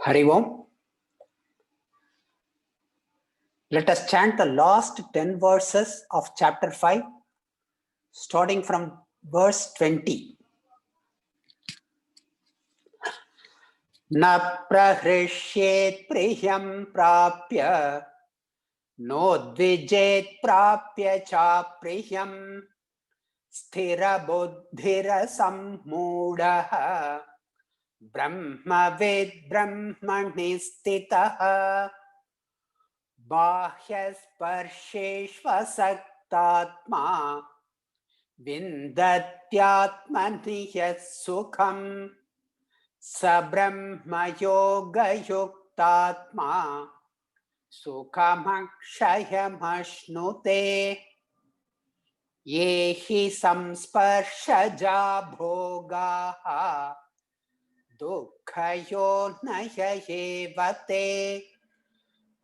Hari Om. Let us chant the last 10 verses of chapter 5, starting from verse 20. Na prahrishyet priyam prapya, nodvijet prapya cha priyam, sthira buddhira sammudaha, brahmavid brahmani stitaha. बाह्यस्पर्शेष्वसक्तात्मा विन्दत्यात्मनिः सुखं स ब्रह्मयोगयुक्तात्मा सुखमक्षयमश्नुते ये हि संस्पर्शजा भोगाः दुःखयोनय एव ते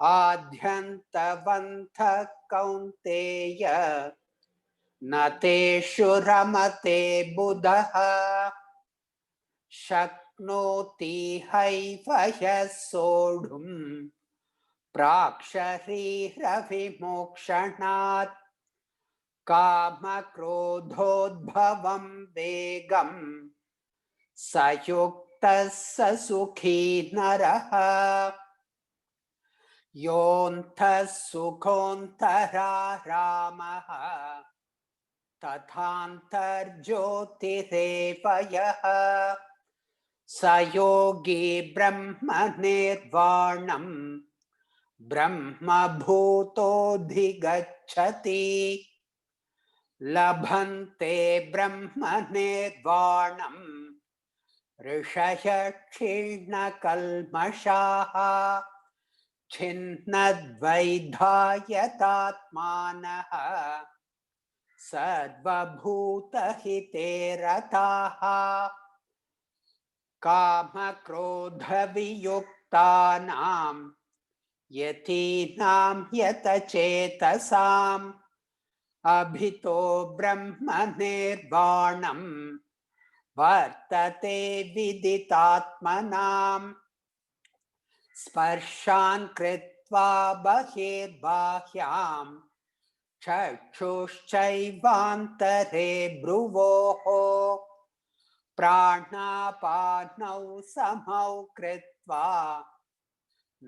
आद्यन्तवन्तः कौन्तेय न तेषु रमते बुधः शक्नोति हैव ह्यः सोढुम् प्राक्शरीरविमोक्षणात् कामक्रोधोद्भवं वेगम् स युक्तः स सुखी नरः योऽन्तः सुखोऽन्तरारामः तथान्तर्ज्योतिरेव यः स योगी ब्रह्मनिर्वाणं ब्रह्मभूतोऽधिगच्छति लभन्ते ब्रह्मनिर्वाणं ऋषयः क्षीणकल्मषाः छिन्नद्वैधायतात्मानः सर्वभूतहिते रताः कामक्रोधवियुक्तानां यतीनां यतचेतसाम् अभितो ब्रह्मनिर्वाणं वर्तते विदितात्मनाम् स्पर्शान् कृत्वा बहिर्बाह्यां चक्षुश्चैवान्तरे भ्रुवोः प्राणापानौ समौ कृत्वा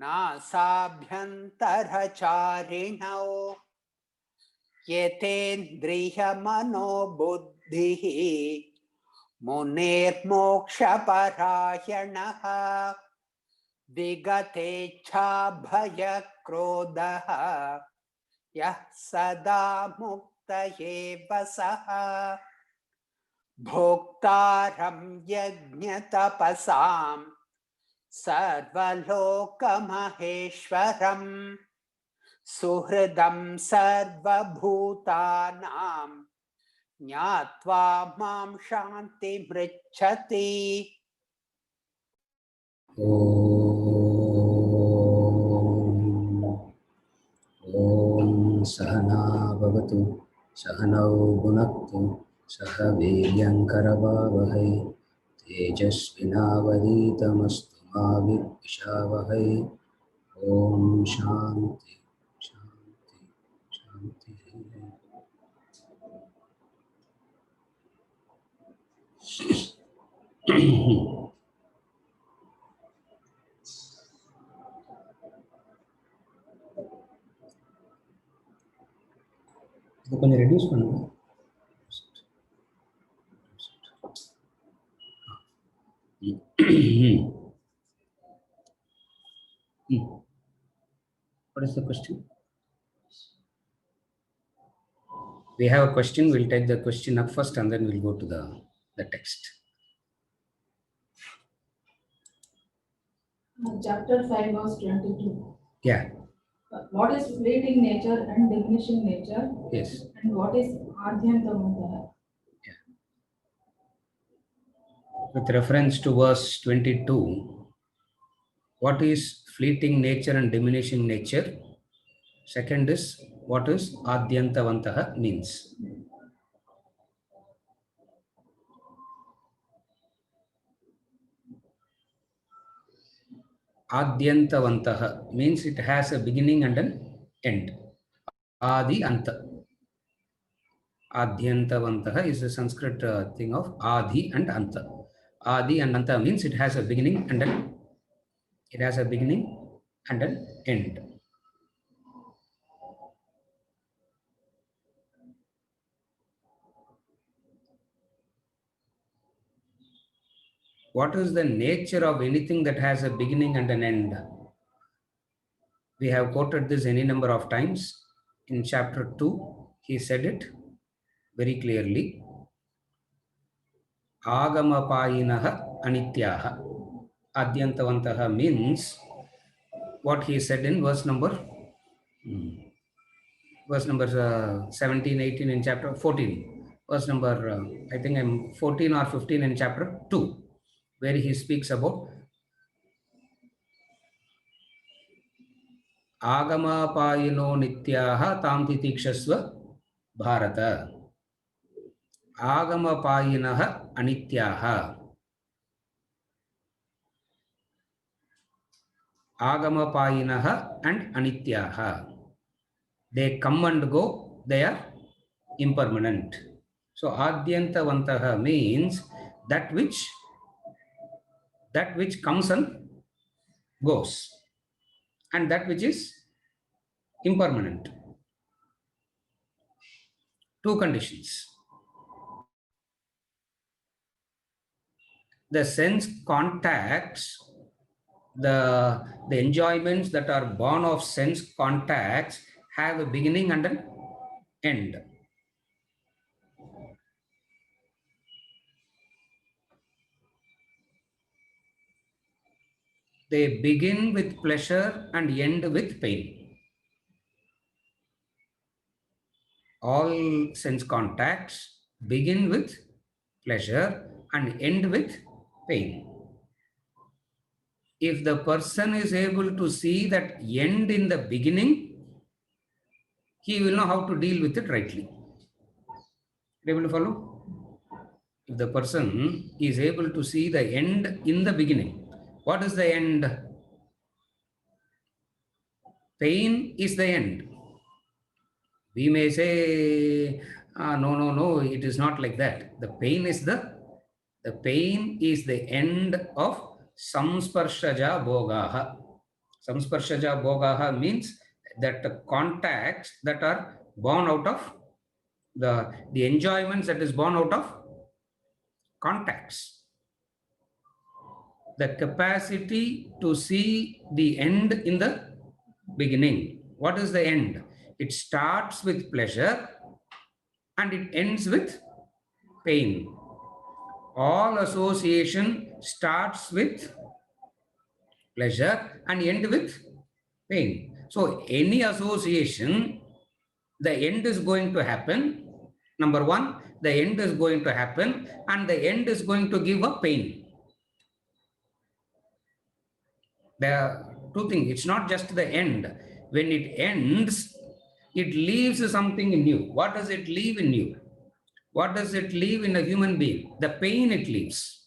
नासाभ्यन्तरचारिणौ यतेन्द्रियमनोबुद्धिः मुनेर्मोक्षपरायणः विगतेच्छा भयक्रोधः यः सदा मुक्त एव सः भोक्तारं यज्ञतपसां सर्वलोकमहेश्वरं सुहृदं सर्वभूतानां ज्ञात्वा मां शान्तिमृच्छति। ॐ सहना भवतु सहनौ भुनक्तु सह वीर्यङ्करवावहै तेजस्विनावधीतमस्तु मा विद्विषावहै। ॐ शान्ति शान्ति शान्तिः। இது கொஞ்சம் ரெடியூஸ் பண்ணுங்க. What is the question? We have a question. We'll take the question up first and then we'll go to the text. Chapter 5 verse 22. Yeah. What is fleeting nature and diminishing nature? Yes. And what is Adhyantavantah? Yeah. With reference to verse 22, what is fleeting nature and diminishing nature? Second is, what is Adhyantavantah means? Adyantavantaha means it has a beginning and an end. Adi Anta. Adyantavantaha is a Sanskrit thing of Adi and Anta. Adi and Anta means it has a beginning and an end. What is the nature of anything that has a beginning and an end? We have quoted this any number of times. In chapter 2, he said it very clearly. Agamapayinaha anityaha. Adyantavantaha means what he said in verse number 17, 18 in chapter 14. Verse number, I think I'm 14 or 15 in chapter 2, where he speaks about Agamapayino nityaha tam titikshasva bharata. Agamapayinaha anityaha. Agamapayinaha and anityaha. They come and go, they are impermanent. So Adyantavantaha means that which comes and goes, and that which is impermanent. Two conditions. The sense contacts, the enjoyments that are born of sense contacts have a beginning and an end. They begin with pleasure and end with pain. All sense contacts begin with pleasure and end with pain. If the person is able to see that end in the beginning, he will know how to deal with it rightly. Able to follow? If the person is able to see the end in the beginning, what is the end? Pain is the end. We may say, no, it is not like that. The pain is the end of samsparshaja bhogaha. Samsparshaja bhogaha means that the contacts that are born out of the enjoyments that is born out of contacts. The capacity to see the end in the beginning. What is the end? It starts with pleasure and it ends with pain. All association starts with pleasure and end with pain. So any association, the end is going to happen. Number one, the end is going to happen and the end is going to give a pain. There are two things. It's not just the end. When it ends, it leaves something in you. What does it leave in you? What does it leave in a human being? The pain it leaves.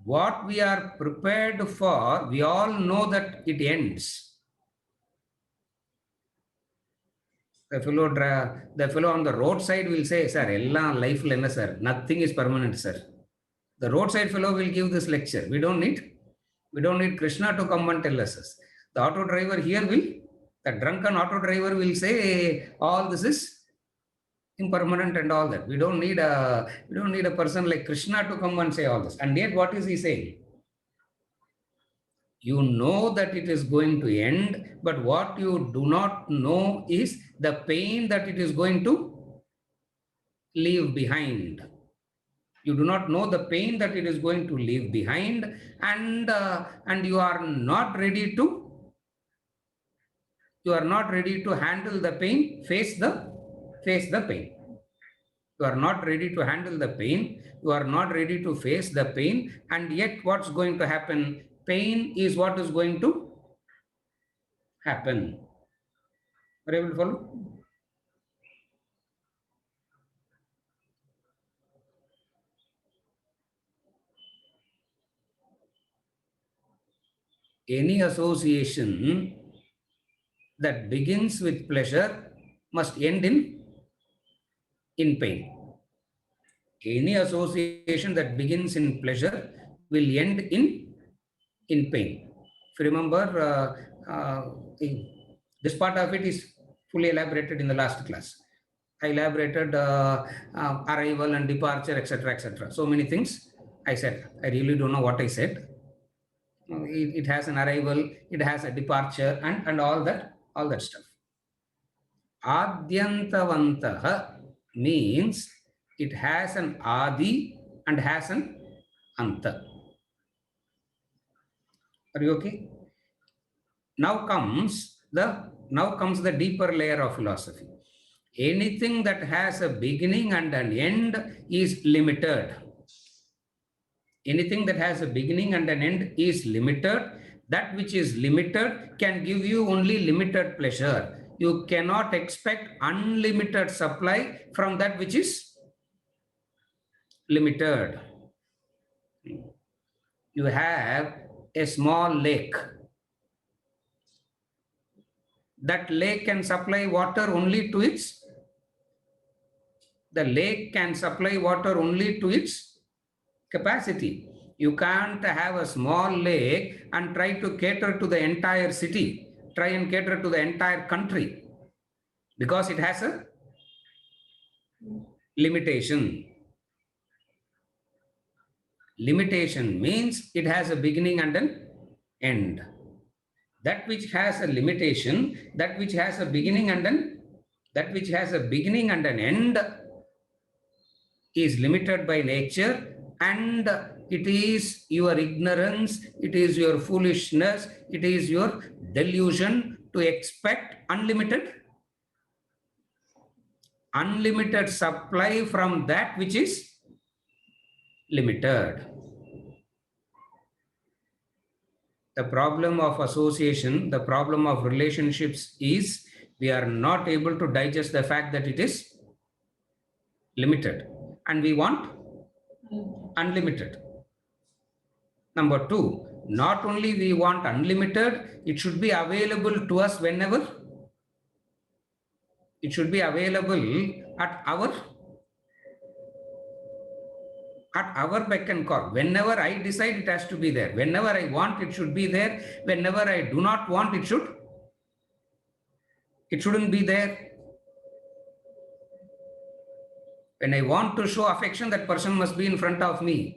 What we are prepared for, we all know that it ends. The fellow on the roadside will say, sir, ella life lenna sir, nothing is permanent, sir. The roadside fellow will give this lecture. We don't need Krishna to come and tell us. The auto driver here the drunken auto driver will say, all this is impermanent and all that. We don't need a person like Krishna to come and say all this. And yet what is he saying? You know that it is going to end, but what you do not know is the pain that it is going to leave behind. You do not know the pain that it is going to leave behind, and you are not ready to handle the pain, face the pain. You are not ready to handle the pain. You are not ready to face the pain. And yet what's going to happen? Pain is what is going to happen. Are you able to follow? any association that begins with pleasure must end in pain. Any association that begins in pleasure will end in pain. If you remember, this part of it is fully elaborated in the last class. I elaborated arrival and departure, etc., etc. So many things I said. I really don't know what I said. It has an arrival, it has a departure, and all that stuff. Adyantavantaha means it has an adi and has an anta. Are you okay? Now comes the deeper layer of philosophy. Anything that has a beginning and an end is limited. Anything that has a beginning and an end is limited. That which is limited can give you only limited pleasure. You cannot expect unlimited supply from that which is limited. You have a small lake. That lake can supply water only to its capacity. You can't have a small lake and try to cater to the entire city, try and cater to the entire country, because it has a limitation. Limitation means it has a beginning and an end. That which has a limitation, that which has a beginning and an end is limited by nature, and it is your ignorance, it is your foolishness, it is your delusion to expect unlimited supply from that which is limited. The problem of association, the problem of relationships is we are not able to digest the fact that it is limited, and we want unlimited. Number two, not only we want unlimited, it should be available to us whenever. It should be available at our beck and call. Whenever I decide, it has to be there. Whenever I want, it should be there. Whenever I do not want, it shouldn't be there. When I want to show affection, that person must be in front of me.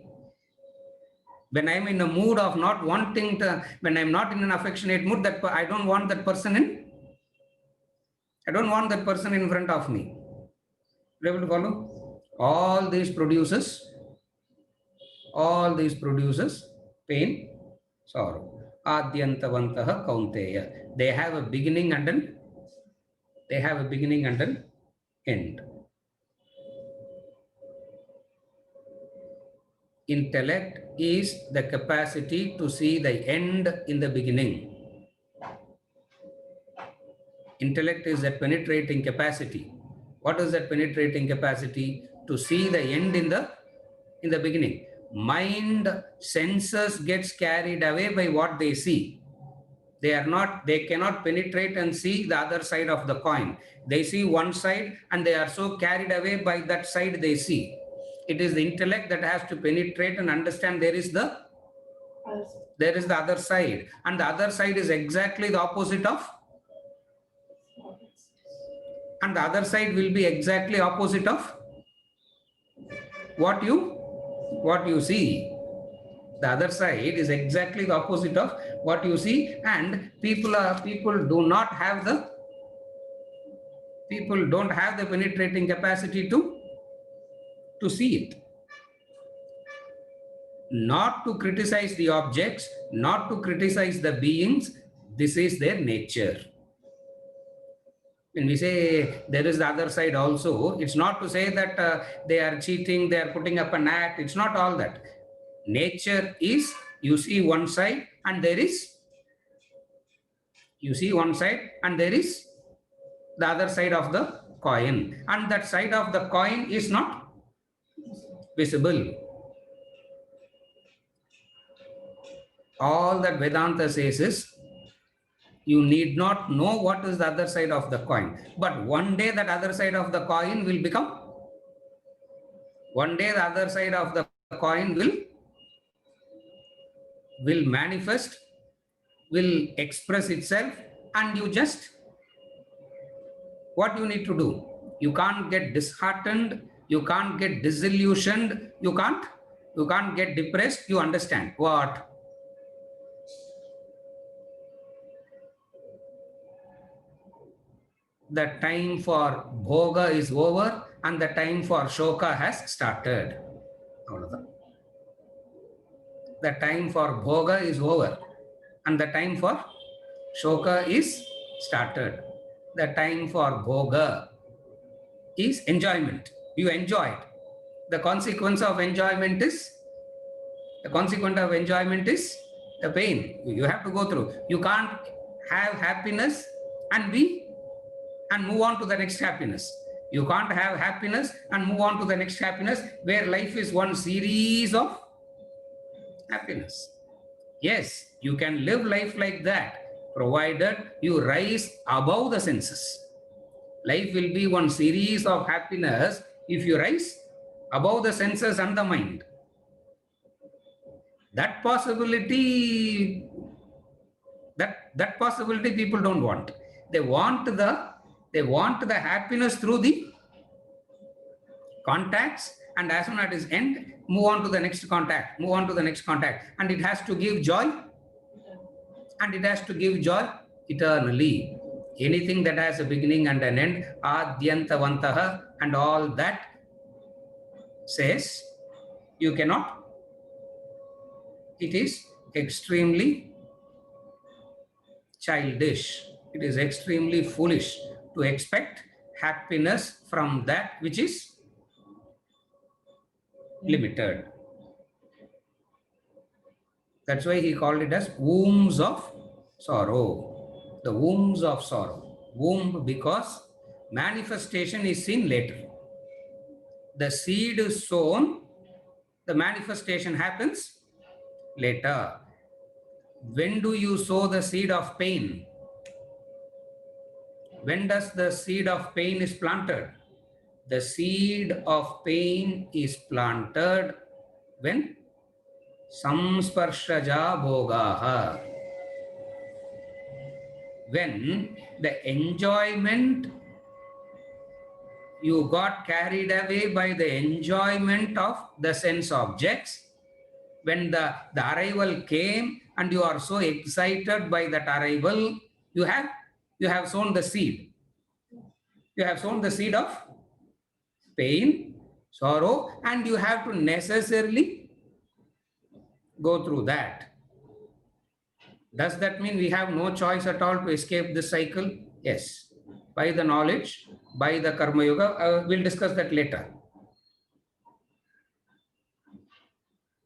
When I'm in a mood of not wanting to, when I'm not in an affectionate mood, that I don't want that person in front of me. You able to follow? All these produces pain, sorrow. Adyantavantaha kaunteya. They have a beginning and an end. Intellect is the capacity to see the end in the beginning. Intellect is that penetrating capacity. What is that penetrating capacity? To see the end in the beginning. Mind, senses gets carried away by what they see. They cannot penetrate and see the other side of the coin. They see one side and they are so carried away by that side they see. It is the intellect that has to penetrate and understand there is the other side, and the other side is exactly the opposite of, and the other side will be exactly opposite of what you see. The other side is exactly the opposite of what you see, and people don't have the penetrating capacity to see it. Not to criticize the objects, not to criticize the beings, this is their nature. When we say there is the other side also, it's not to say that they are cheating, they are putting up an act. It's not all that. Nature is, you see one side and there is the other side of the coin, and that side of the coin is not visible. All that Vedanta says is, you need not know what is the other side of the coin. But one day that other side of the coin will become, one day the other side of the coin will manifest, will express itself, and you just, what you need to do? You can't get disheartened, you can't get disillusioned, you can't get depressed. You understand what? The time for bhoga is over and the time for shoka has started. The time for bhoga is over and the time for shoka is started. The time for bhoga is enjoyment. You enjoy it. The consequence of enjoyment is the pain you have to go through. You can't have happiness and move on to the next happiness. You can't have happiness and move on to the next happiness, where life is one series of happiness. Yes, you can live life like that, provided you rise above the senses. Life will be one series of happiness if you rise above the senses and the mind. That possibility people don't want. They want the happiness through the contacts, and as soon as it is end, move on to the next contact, and it has to give joy, eternally. Anything that has a beginning and an end, adyantavantaha and all that, says you cannot. It is extremely childish. It is extremely foolish to expect happiness from that which is limited. That's why he called it as wombs of sorrow. The wombs of sorrow. Womb because manifestation is seen later. The seed is sown, the manifestation happens later. When do you sow the seed of pain? When does the seed of pain is planted? The seed of pain is planted when samsparshaja bhogaha. When the enjoyment, you got carried away by the enjoyment of the sense objects, when the arrival came and you are so excited by that arrival, you have sown the seed. You have sown the seed of pain, sorrow, and you have to necessarily go through that. Does that mean we have no choice at all to escape this cycle? Yes. By the knowledge, by the Karma Yoga, we'll discuss that later.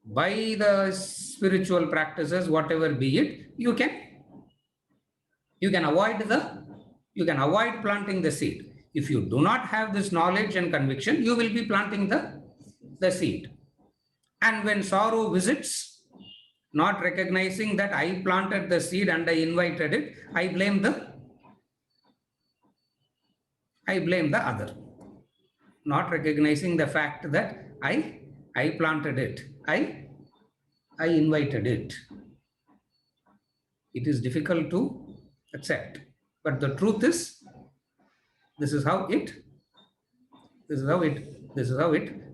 By the spiritual practices, whatever be it, you can avoid planting the seed. If you do not have this knowledge and conviction, you will be planting the seed. And when sorrow visits, not recognizing that I planted the seed and I invited it, I blame the other. Not recognizing the fact that I planted it, I invited it. It is difficult to accept, but the truth is, this is how it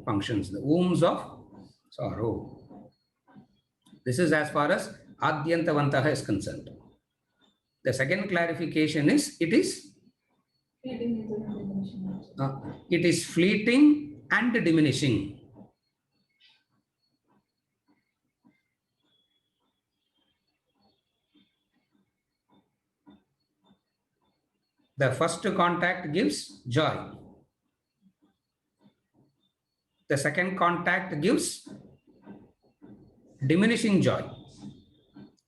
functions. The wombs of sorrow. This is as far as Adyantavantaha is concerned. The second clarification is it is fleeting and diminishing. The first contact gives joy. The second contact gives diminishing joy.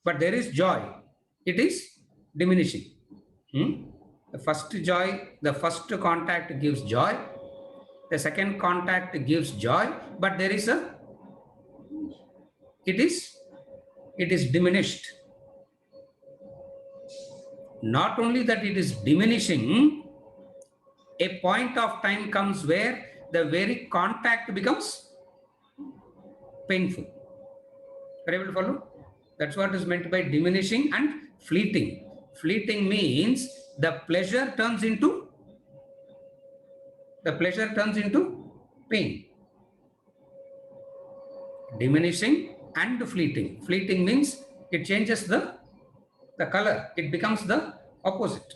But there is joy. It is diminishing. The first contact gives joy. The second contact gives joy, but it is it is diminished. Not only that it is diminishing, a point of time comes where the very contact becomes painful. Are you able to follow? That's what is meant by diminishing and fleeting. Fleeting means the pleasure turns into pain. Diminishing and fleeting. Fleeting means it changes the color. It becomes the opposite.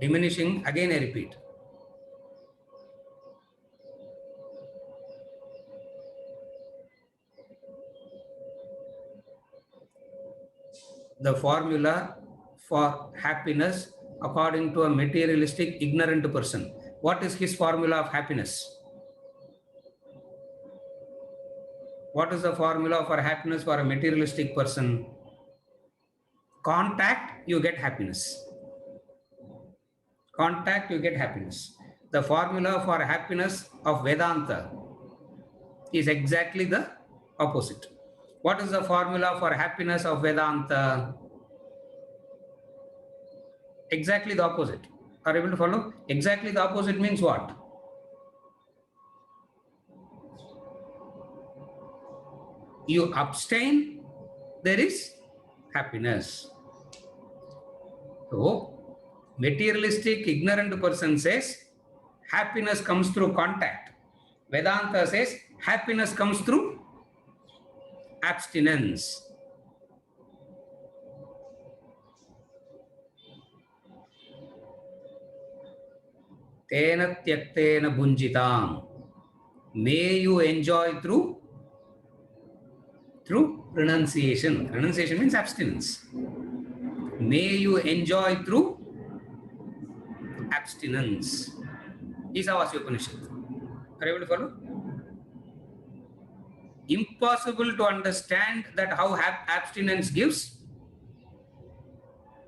Diminishing, again I repeat. The formula for happiness according to a materialistic, ignorant person. What is his formula of happiness? What is the formula for happiness for a materialistic person? Contact, you get happiness. Contact, you get happiness. The formula for happiness of Vedanta is exactly the opposite. What is the formula for happiness of Vedanta? Exactly the opposite. Are you able to follow? Exactly the opposite means what? You abstain, there is happiness. So, materialistic, ignorant person says, happiness comes through contact. Vedanta says, happiness comes through abstinence. Tena tyaktena bhunjitam. May you enjoy through renunciation. Renunciation means abstinence. May you enjoy through abstinence. Isavasya Upanishad. Are you able to follow? Impossible to understand that how abstinence gives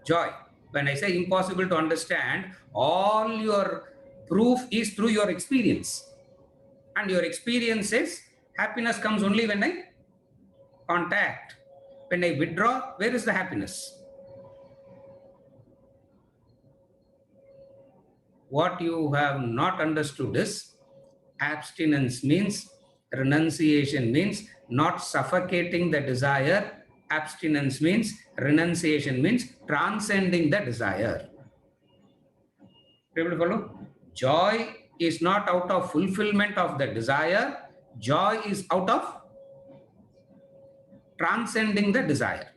joy. When I say impossible to understand, all your proof is through your experience. And your experience says happiness comes only when I contact. When I withdraw, where is the happiness? What you have not understood is abstinence means, renunciation means not suffocating the desire. Abstinence means, renunciation means transcending the desire. Able to follow? Joy is not out of fulfillment of the desire. Joy is out of transcending the desire.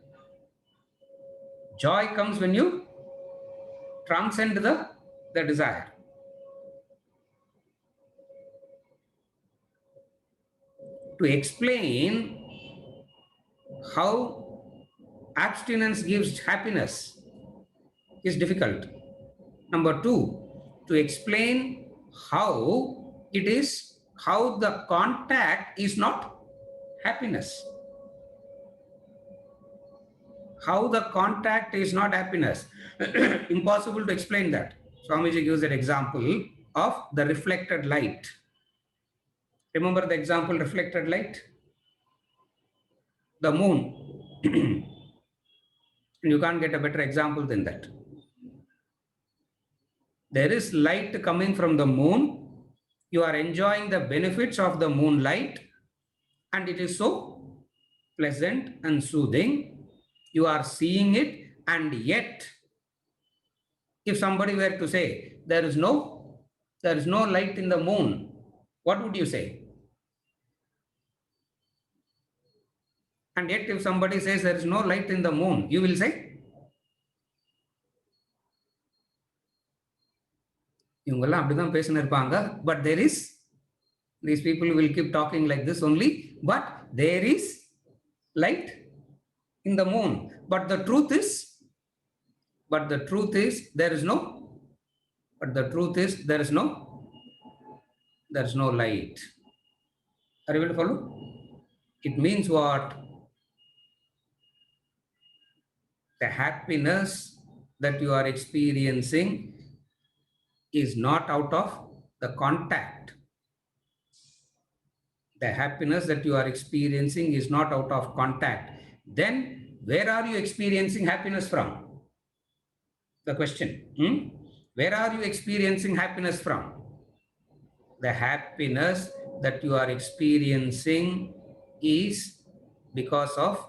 Joy comes when you transcend the desire. To explain how abstinence gives happiness is difficult. Number two, to explain how it is, how the contact is not happiness. How the contact is not happiness. Impossible to explain that. Swamiji gives an example of the reflected light. Remember the example, reflected light? The moon. You can't get a better example than that. There is light coming from the moon. You are enjoying the benefits of the moonlight, and it is so pleasant and soothing. You are seeing it, and yet, if somebody were to say, there is no light in the moon, what would you say? And yet, if somebody says there is no light in the moon, you will say, but there is, these people will keep talking like this only, but there is light in the moon. But the truth is, there is no light. Are you able to follow? It means what? The happiness that you are experiencing is not out of the contact. the happiness that you are experiencing is not out of contact, then where are you experiencing happiness from? The question. Where are you experiencing happiness from? The happiness that you are experiencing is because of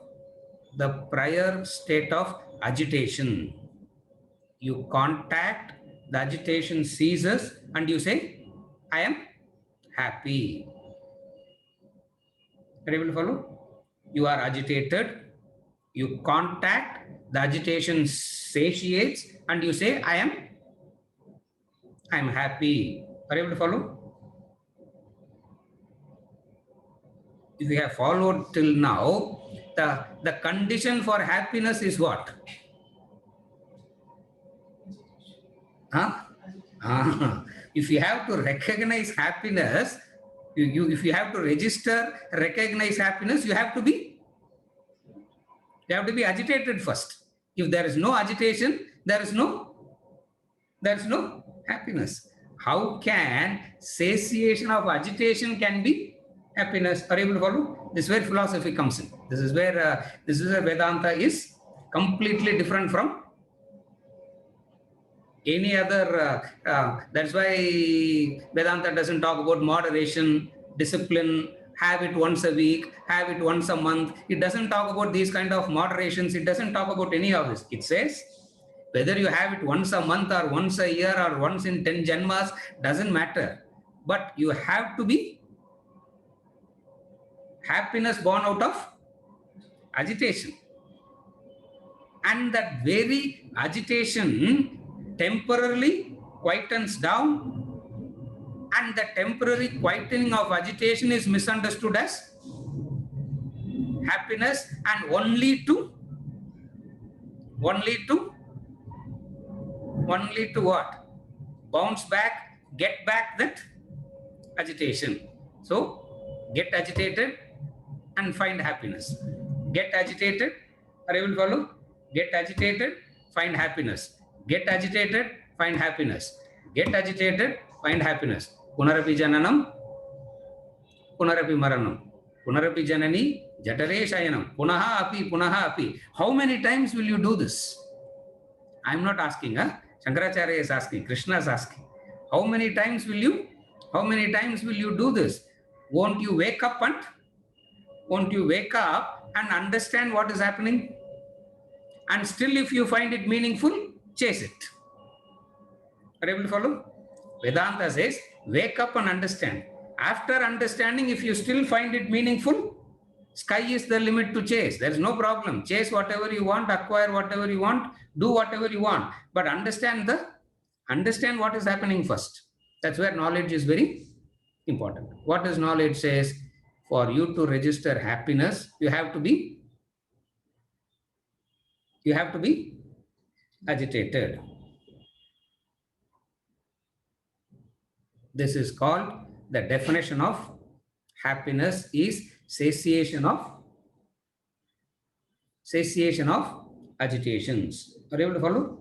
the prior state of agitation. You contact, the agitation ceases, and you say, I am happy. Are you able to follow? You are agitated, you contact, the agitation satiates, and you say, I am happy. Are you able to follow? If you have followed till now, the condition for happiness is what? If you have to recognize happiness, if you have to register, recognize happiness, you have to be agitated first. If there is no agitation, there is no happiness. How can satiation of agitation can be happiness? Are you able to follow? This is where philosophy comes in. This is where Vedanta is completely different from any other. That's why Vedanta doesn't talk about moderation, discipline, have it once a week, have it once a month. It doesn't talk about these kind of moderations. It doesn't talk about any of this. It says whether you have it once a month or once a year or once in 10 janmas, doesn't matter. But you have to be happiness born out of agitation. And that very agitation temporarily quietens down, and the temporary quietening of agitation is misunderstood as happiness, and only to what? Bounce back, get back that agitation. So get agitated and find happiness. Get agitated, are you able to follow? Get agitated, find happiness. Get agitated, find happiness. Get agitated, find happiness. Punarapi jananam, punarapi maranam. Punarapi janani, jatare shayanam. Punaha api. How many times will you do this? I'm not asking, Shankaracharya is asking, Krishna is asking. How many times will you do this? Won't you wake up and understand what is happening? And still, if you find it meaningful, chase it. Are you able to follow? Vedanta says, wake up and understand. After understanding, if you still find it meaningful, sky is the limit to chase. There is no problem. Chase whatever you want, acquire whatever you want, do whatever you want. But understand what is happening first. That's where knowledge is very important. What does knowledge says? For you to register happiness, you have to be agitated. This is called, the definition of happiness is satiation of agitations. Are you able to follow?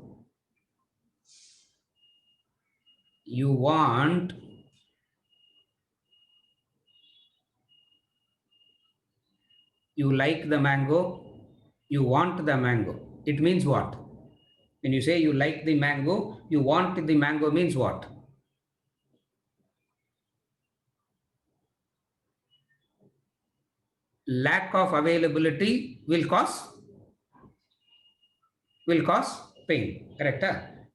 You like the mango, you want the mango. It means what? When you say you like the mango, you want the mango means what? Lack of availability will cause pain. Correct?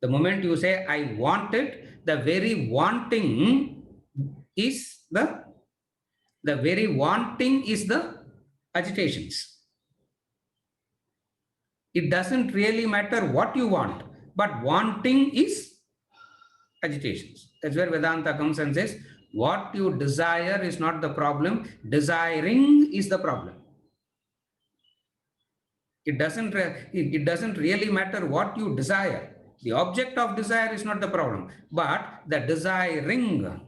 The moment you say I want it, the very wanting is the agitations. It doesn't really matter what you want, but wanting is agitations. That's where Vedanta comes and says, what you desire is not the problem, desiring is the problem. It doesn't really matter what you desire. The object of desire is not the problem, but the desiring.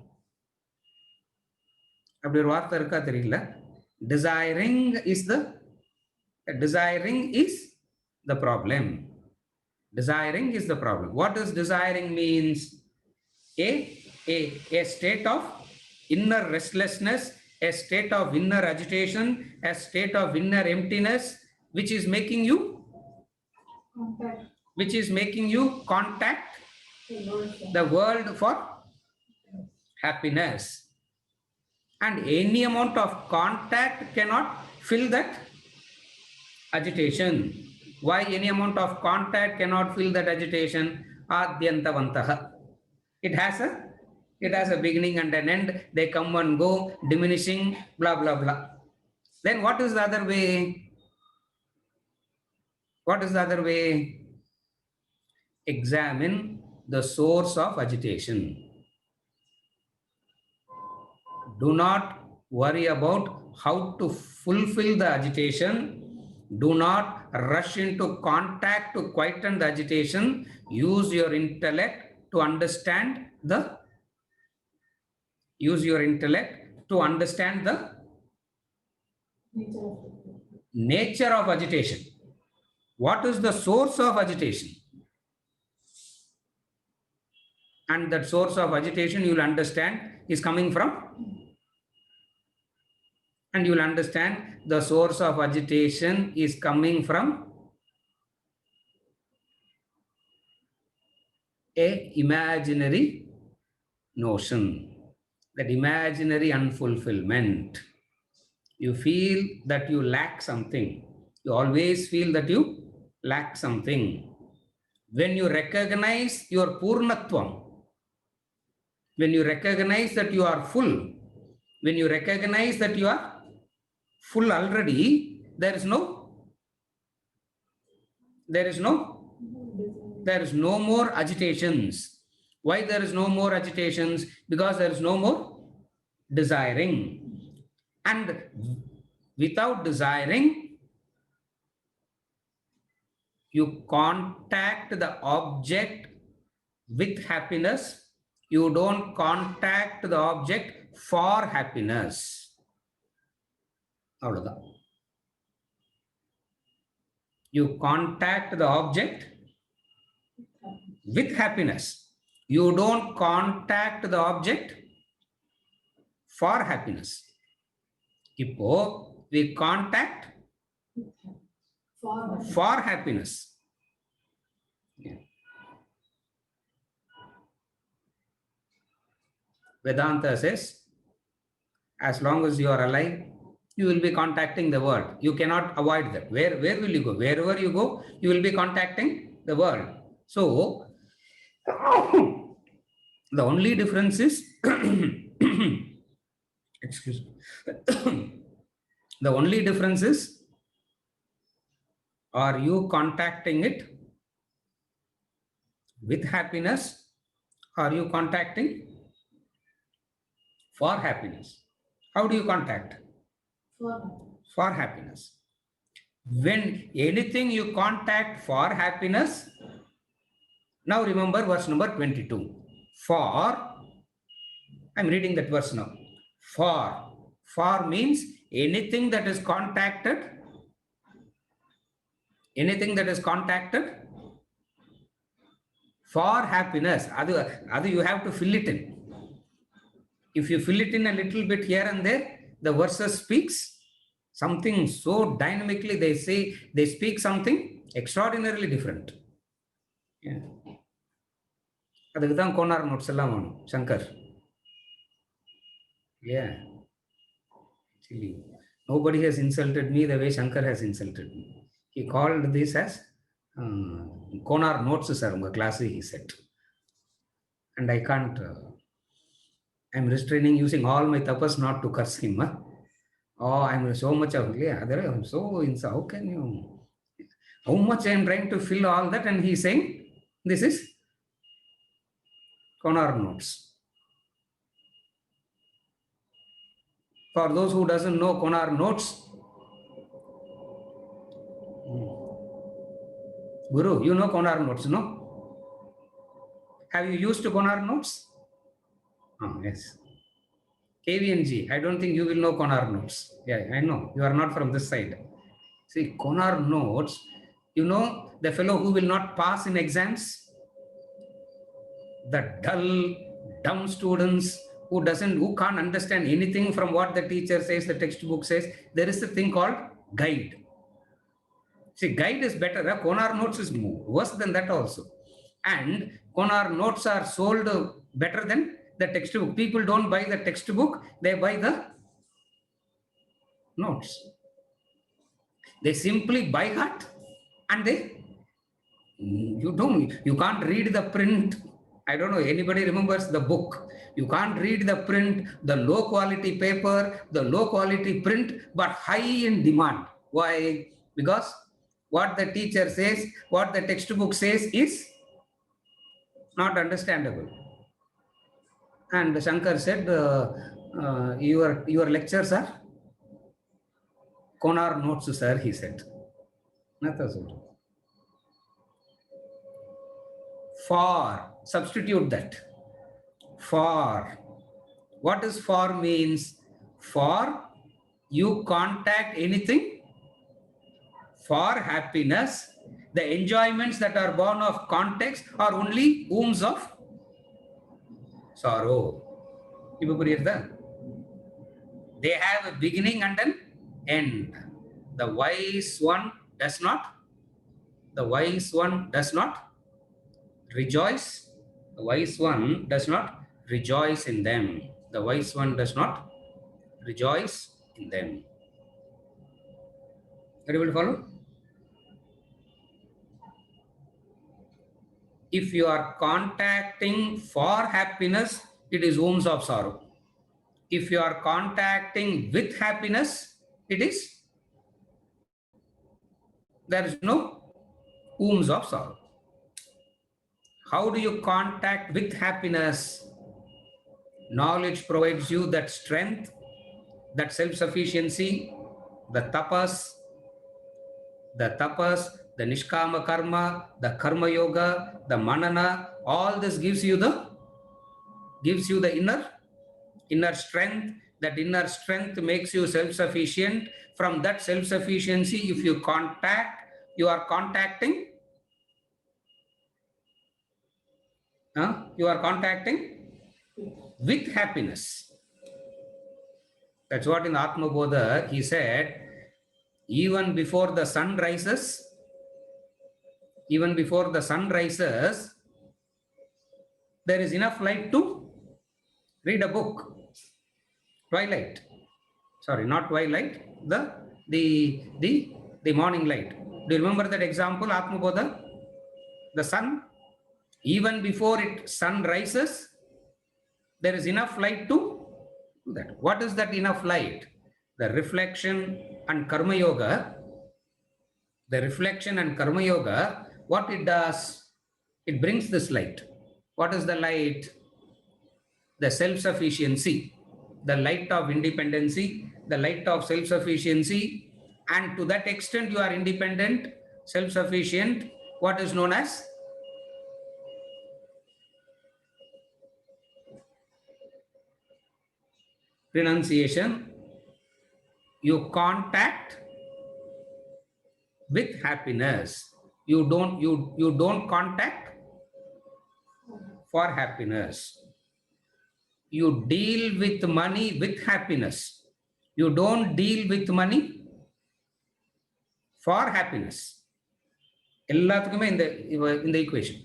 Desiring is the problem. Desiring is the problem. What does desiring means? A state of inner restlessness a state of inner agitation, a state of inner emptiness, which is making you contact the world for happiness. And any amount of contact cannot fill that agitation. Why any amount of contact cannot fill that agitation? Adyantavantaha. It has a beginning and an end. They come and go, diminishing, blah, blah, blah. Then what is the other way? What is the other way? Examine the source of agitation. Do not worry about how to fulfill the agitation. Do not rush into contact to quieten the agitation. Use your intellect to understand the nature of agitation. What is the source of agitation? And that source of agitation you will understand is coming from. And you will understand the source of agitation is coming from a imaginary notion, that imaginary unfulfillment. You feel that you lack something. You always feel that you lack something. When you recognize your purnatvam, when you recognize that you are full, when you recognize that you are full already, there is no more agitations. Why there is no more agitations? Because there is no more desiring. And without desiring, you contact the object with happiness. You don't contact the object for happiness. You contact the object with happiness. You don't contact the object for happiness. Ipo, we contact for happiness. Yeah. Vedanta says, as long as you are alive, you will be contacting the world. You cannot avoid that. Where will you go? Wherever you go, you will be contacting the world. So, the only difference is, excuse me, the only difference is, are you contacting it with happiness? Are you contacting for happiness? How do you contact? For happiness. When anything you contact for happiness, now remember verse number 22. For, I'm reading that verse now. For means anything that is contacted, for happiness. Adu you have to fill it in. If you fill it in a little bit here and there, the verses speaks something so dynamically, they speak something extraordinarily different. Yeah. அதுக்கு தான் Konar notes எல்லாம் வேணும், Shankar. Yeah. Actually, nobody has insulted me the way Shankar has insulted me. He called this as Konar notes, sir, unga class, he said. And I can't, I'm restraining using all my tapas not to curse him. Huh? Oh, I'm so much of, yeah, I'm so inside. How can you, how much I'm trying to fill all that, and he's saying, this is Konar notes. For those who doesn't know Konar notes, Guru, you know Konar notes, no? Have you used Konar notes? Oh, yes. KVNG, I don't think you will know Konar notes. Yeah, I know. You are not from this side. See, Konar notes, you know the fellow who will not pass in exams? The dull, dumb students who can't understand anything from what the teacher says, the textbook says, there is a thing called guide. See, guide is better. Konar notes is worse than that also. And Konar notes are sold better than the textbook. People don't buy the textbook, they buy the notes. They simply buy heart and you can't read the print. I don't know, anybody remembers the book. You can't read the print, the low quality paper, the low quality print, but high in demand. Why? Because what the teacher says, what the textbook says is not understandable. And Shankar said, your lectures are Konar notes, sir, he said. For, substitute that. For. What does for means? For you contact anything for happiness. The enjoyments that are born of context are only wombs of sorrow. They have a beginning and an end. The wise one does not rejoice. The wise one does not rejoice in them. The wise one does not rejoice in them. Are you able to follow? If you are contacting for happiness, it is wombs of sorrow. If you are contacting with happiness, there is no wombs of sorrow. How do you contact with happiness? Knowledge provides you that strength, that self-sufficiency, the tapas, the nishkama karma, the karma yoga, the manana, all this gives you the inner strength. That inner strength makes you self-sufficient. From that self-sufficiency, if you are contacting with happiness. That's what in Atma Bodha he said, even before the sun rises, there is enough light to read a book. Twilight. Sorry, not twilight, the morning light. Do you remember that example, Atma Bodha? The sun, even before sun rises, there is enough light to do that. What is that enough light? The reflection and karma yoga. The reflection and karma yoga, what it does, it brings this light. What is the light? The self-sufficiency, the light of independency, the light of self-sufficiency, and to that extent you are independent, self-sufficient, what is known as renunciation. You contact with happiness. You don't contact for happiness. You deal with money with happiness. You don't deal with money for happiness. In the equation.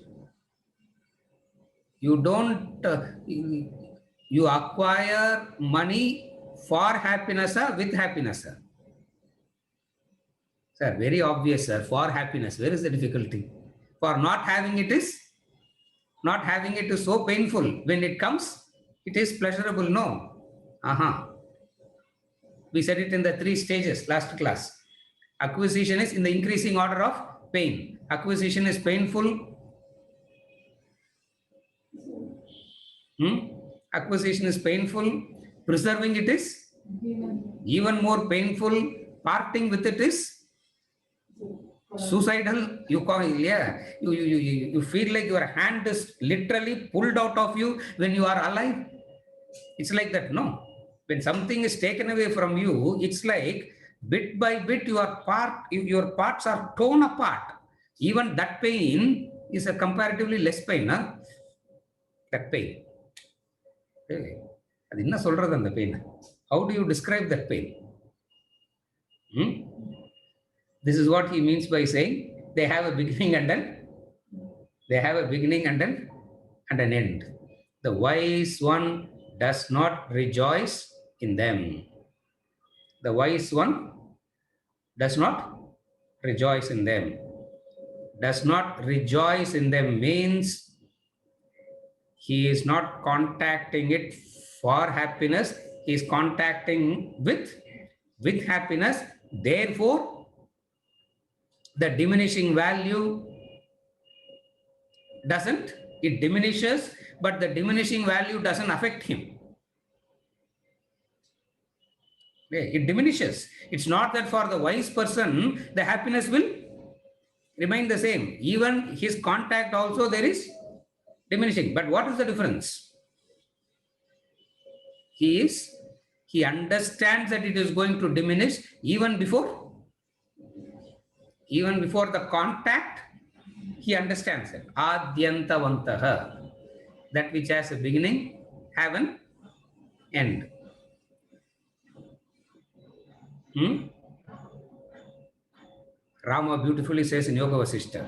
You don't, you acquire money for happiness or with happiness. Sir, very obvious, sir. For happiness, where is the difficulty? For not having it is so painful. When it comes, it is pleasurable. No. We said it in the 3 stages last class. Acquisition is in the increasing order of pain. Acquisition is painful. Acquisition is painful. Preserving it is even more painful. Parting with it is suicidal. You feel like your hand is literally pulled out of you when you are alive. It's like that, no? When something is taken away from you, it's like bit by bit your parts are torn apart. Even that pain is a comparatively less pain, huh? That pain. Okay. அது என்ன சொல்றது அந்த pain? How do you describe that pain? This is what he means by saying they have a beginning and an end. The wise one does not rejoice in them. The wise one does not rejoice in them. Does not rejoice in them means he is not contacting it for happiness. He is contacting with happiness. Therefore, the diminishing value it diminishes, but the diminishing value doesn't affect him. It diminishes. It's not that for the wise person, the happiness will remain the same. Even his contact also there is diminishing. But what is the difference? He understands that it is going to diminish even before the contact. He understands it. Adyantavantaha. That which has a beginning, have an end. Rama beautifully says in Yoga Vasishta,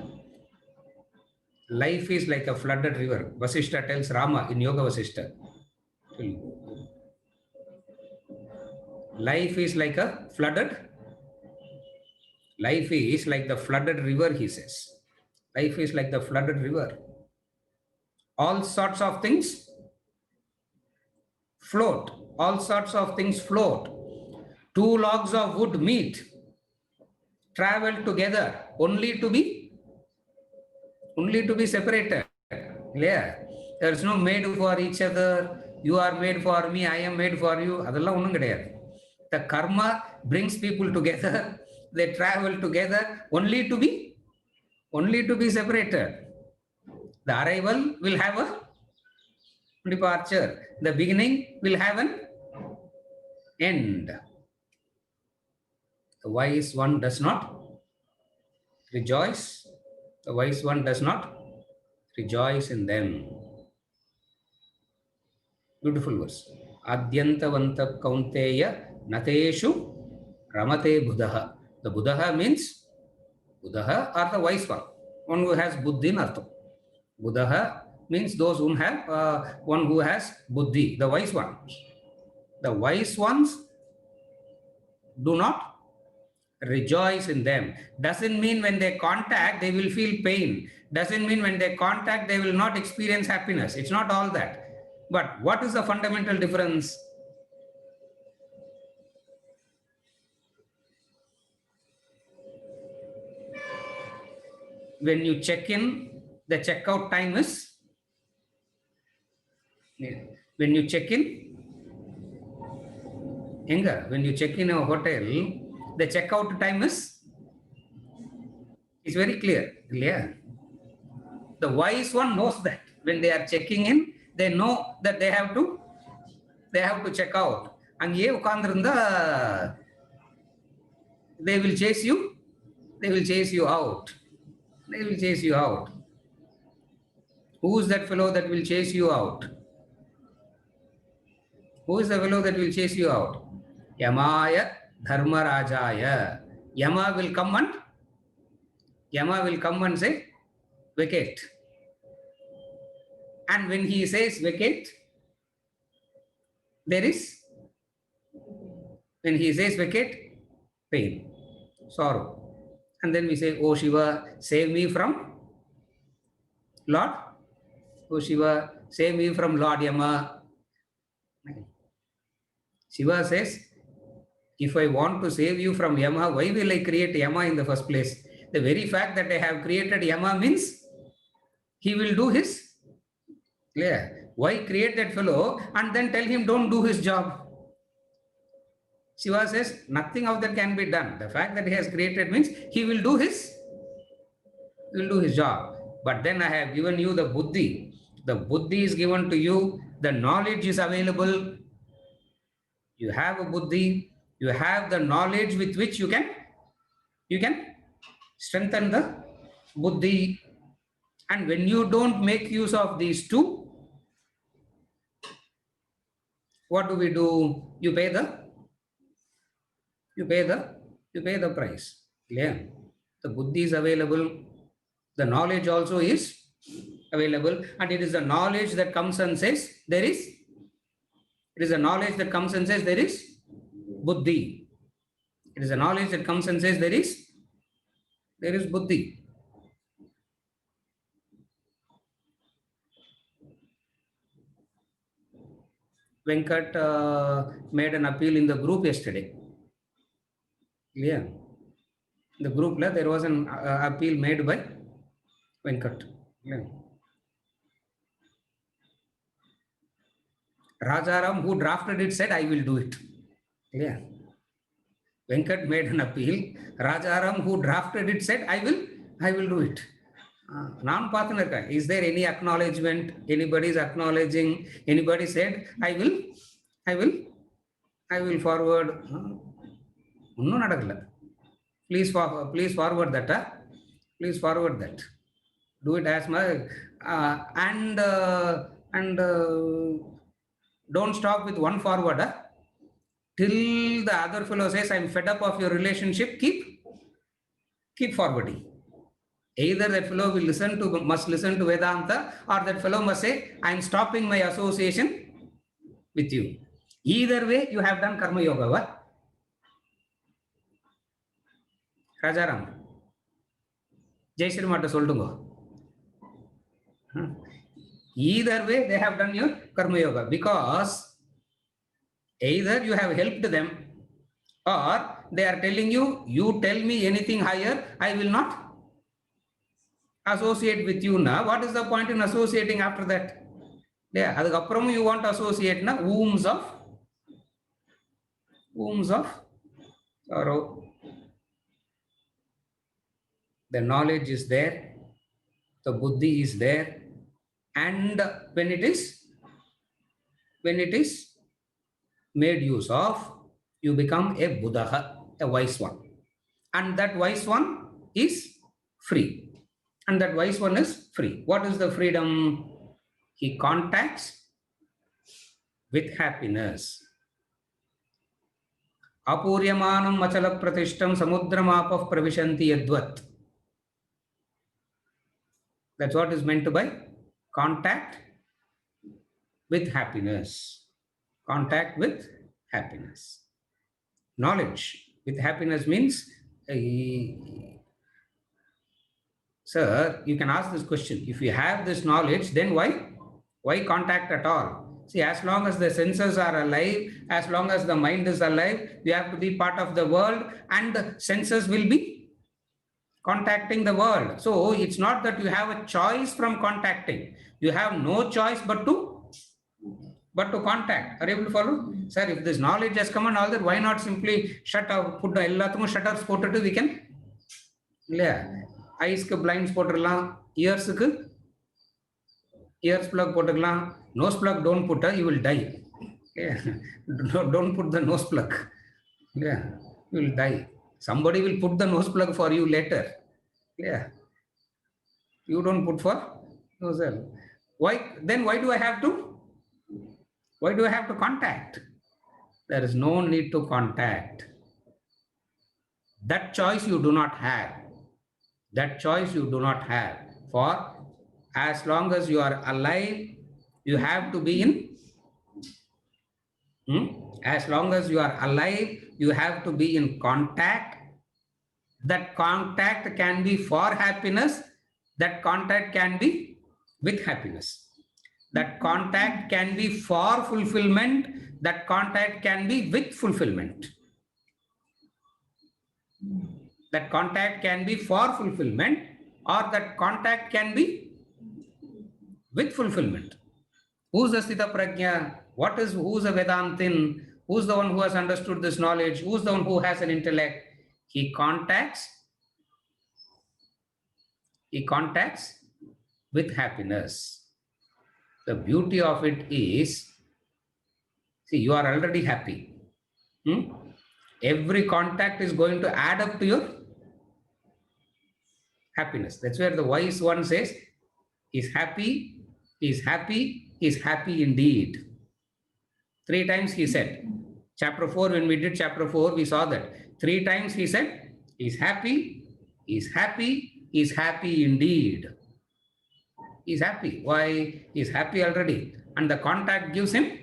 life is like a flooded river. Vasishta tells Rama in Yoga Vasishta, life is like the flooded river, he says. Life is like the flooded river. All sorts of things float. Two logs of wood meet, travel together, only to be separated. Yeah. There is no made for each other. You are made for me, I am made for you. Adella onnum kediyadu. The karma brings people together. They travel together only to be separated. The arrival will have a departure. The beginning will have an end. The wise one does not rejoice. The wise one does not rejoice in them. Beautiful verse. Adyantavanta kaunteya nateshu ramate buddha. The buddha means buddha or the wise one who has buddhi in artham. Buddha means those who have one who has buddhi, the wise one. The wise ones do not rejoice in them. Doesn't mean when they contact they will feel pain. Doesn't mean when they contact they will not experience happiness. It's not all that. But what is the fundamental difference? When you check in, the checkout time is, when you check in a hotel, the checkout time is very clear. Yeah. The wise one knows that when they are checking in, they know that they have to check out. Angiye ukandirundha, they will chase you out. They will chase you out. Who is that fellow that will chase you out? Who is the fellow that will chase you out? Yamaya Dharmarajaya. Yama will come and say, vacate. And when he says vacate, when he says vacate, pain, sorrow. And then we say, oh Shiva, save me from Lord. Oh Shiva, save me from Lord Yama. Shiva says, if I want to save you from Yama, why will I create Yama in the first place? The very fact that I have created Yama means he will do his. Yeah. Why create that fellow and then tell him don't do his job? Shiva says nothing of that can be done. The fact that he has created means he will do his job. But then I have given you the buddhi. The buddhi is given to you. The knowledge is available. You have a buddhi. You have the knowledge with which you can strengthen the buddhi. And when you don't make use of these two, what do? You pay the price. Yeah. The buddhi is available. The knowledge also is available, and it is the knowledge that comes and says there is. It is a knowledge that comes and says there is buddhi. It is a knowledge that comes and says there is buddhi. Venkat made an appeal in the group yesterday. Yeah. In the group, there was an appeal made by Venkat. Yeah. Rajaram, who drafted it, said, I will do it. Yeah. Venkat made an appeal. Rajaram, who drafted it, said, I will do it. Non-partner, is there any acknowledgement? Anybody is acknowledging? Anybody said, I will forward. Please forward that. Please forward that. Do it as much. And don't stop with one forward. Till the other fellow says, I'm fed up of your relationship, keep forwarding. Either that fellow must listen to Vedanta, or that fellow must say, I'm stopping my association with you. Either way, you have done Karma Yoga. What? Rajaram. Jai Shri Mata Soldungo. Either way, they have done your Karma Yoga, because either you have helped them, or they are telling you, you tell me anything higher, I will not associate with you now. What is the point in associating after that? Yeah, you want to associate na wombs of sorrow. The knowledge is there, the buddhi is there, and when it is made use of, you become a Buddha, a wise one. And that wise one is free. And that wise one is free. What is the freedom? He contacts with happiness. Apuryamanam machala pratishtam samudramapah pravishanti yadvat. That's what is meant by contact with happiness. Contact with happiness. Knowledge with happiness means, sir, you can ask this question. If you have this knowledge, then why contact at all? See, as long as the senses are alive, as long as the mind is alive, you have to be part of the world, and the senses will be contacting the world. So it's not that you have a choice from contacting. You have no choice but to contact. Are you able to follow? Sir, if this knowledge has come and all that, why not simply shut up, put the shutters put it, we can? Yeah. Eyes ku blinds pottalam, ears plug pottalam, nose plug don't put, you will die. Yeah. Don't put the nose plug. Yeah, you will die. Somebody will put the nose plug for you later. Yeah. You don't put for yourself. Why do I have to? Why do I have to contact? There is no need to contact. That choice you do not have. That choice you do not have. For as long as you are alive, you have to be in. As long as you are alive, you have to be in contact. That contact can be for happiness. That contact can be with happiness. That contact can be for fulfillment. That contact can be with fulfillment. That contact can be for fulfillment, or that contact can be with fulfillment. Who's the Sthita Prajna? Who's a Vedantin? Who's the one who has understood this knowledge? Who's the one who has an intellect? He contacts with happiness. The beauty of it is, see, you are already happy. Every contact is going to add up to your happiness. That's where the wise one says, he's happy indeed. 3 times he said. Chapter 4, when we did chapter 4, we saw that 3 times he said, he's happy, he's happy, he's happy indeed. He's happy. Why? He's happy already. And the contact gives him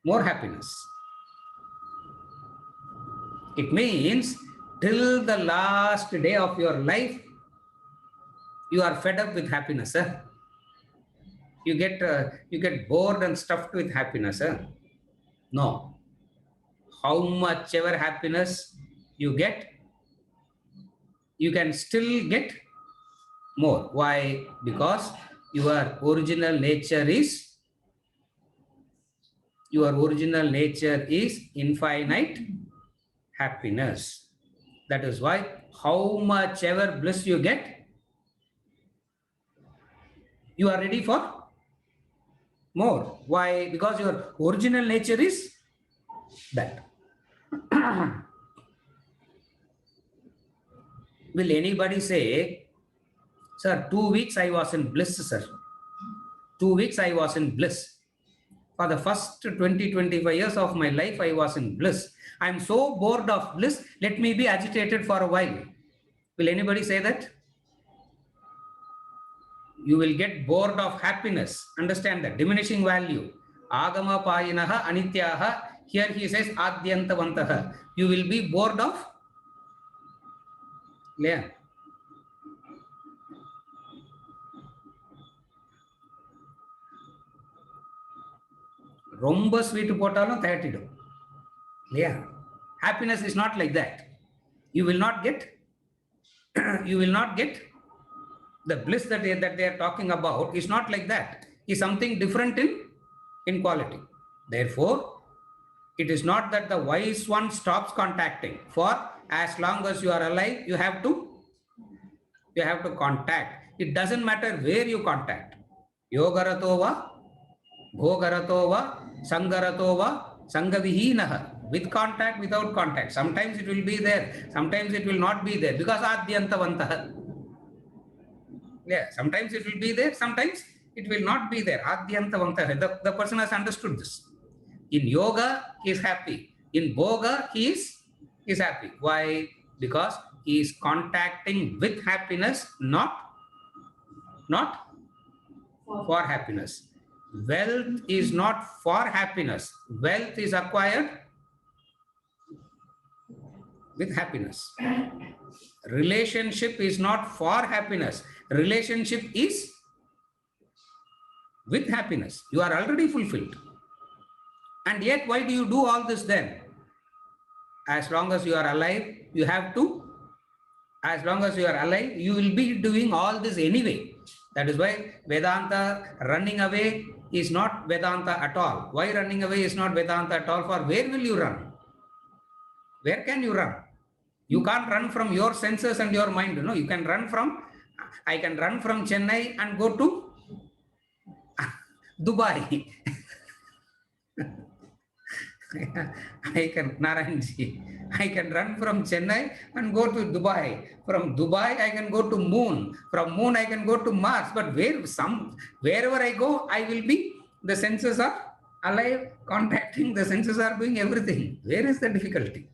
more happiness. It means till the last day of your life, you are fed up with happiness. You get bored and stuffed with happiness. No. How much ever happiness you get, you can still get more. Why? Because your original nature is infinite happiness. That is why how much ever bliss you get, you are ready for more. Why? Because your original nature is that. Will anybody say, sir, 2 weeks I was in bliss, sir. 2 weeks I was in bliss. For the first 20-25 years of my life, I was in bliss. I'm so bored of bliss, let me be agitated for a while. Will anybody say that? You will get bored of happiness. Understand that. Diminishing value. Agama payinaha anityaha. Here he says adyantavantaha. You will be bored of. Yeah. Romba sweet போட்டாலும் தயட்டிடும். Yeah. Happiness is not like that. You will not get the bliss that they are talking about is not like that. Is something different in quality. Therefore, it is not that the wise one stops contacting. For as long as you are alive, you have to contact. It doesn't matter where you contact. Yogaratova, bhogaratova, sangaratova, sangavihinaha. With contact, without contact. Sometimes it will be there, sometimes it will not be there, because adyantavantaha. Yeah, sometimes it will be there, sometimes it will not be there. Adyantavantaha. The person has understood this. In yoga, he is happy. In bhoga, he is happy. Why? Because he is contacting with happiness, not for happiness. Wealth is not for happiness. Wealth is acquired with happiness. Relationship is not for happiness. Relationship is with happiness. You are already fulfilled. And yet, why do you do all this then? As long as you are alive, you have to. As long as you are alive, you will be doing all this anyway. That is why Vedanta, running away, is not Vedanta at all. Why running away is not Vedanta at all? For where will you run? Where can you run? You can't run from your senses and your mind. No, you can run from, I can run from Chennai and go to Dubai. I can run from Chennai and go to Dubai. From Dubai, I can go to Moon. From Moon, I can go to Mars. But wherever I go, I will be, the senses are alive, contacting, the senses are doing everything. Where is the difficulty?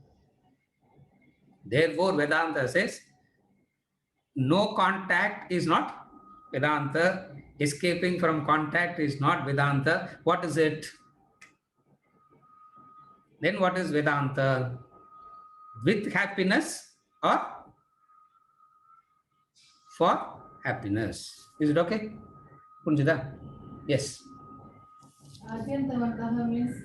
Therefore, Vedanta says, no contact is not Vedanta. Escaping from contact is not Vedanta. What is it? Then what is Vedanta? With happiness or for happiness? Is it okay? Punjita? Yes. Adyantavantaha means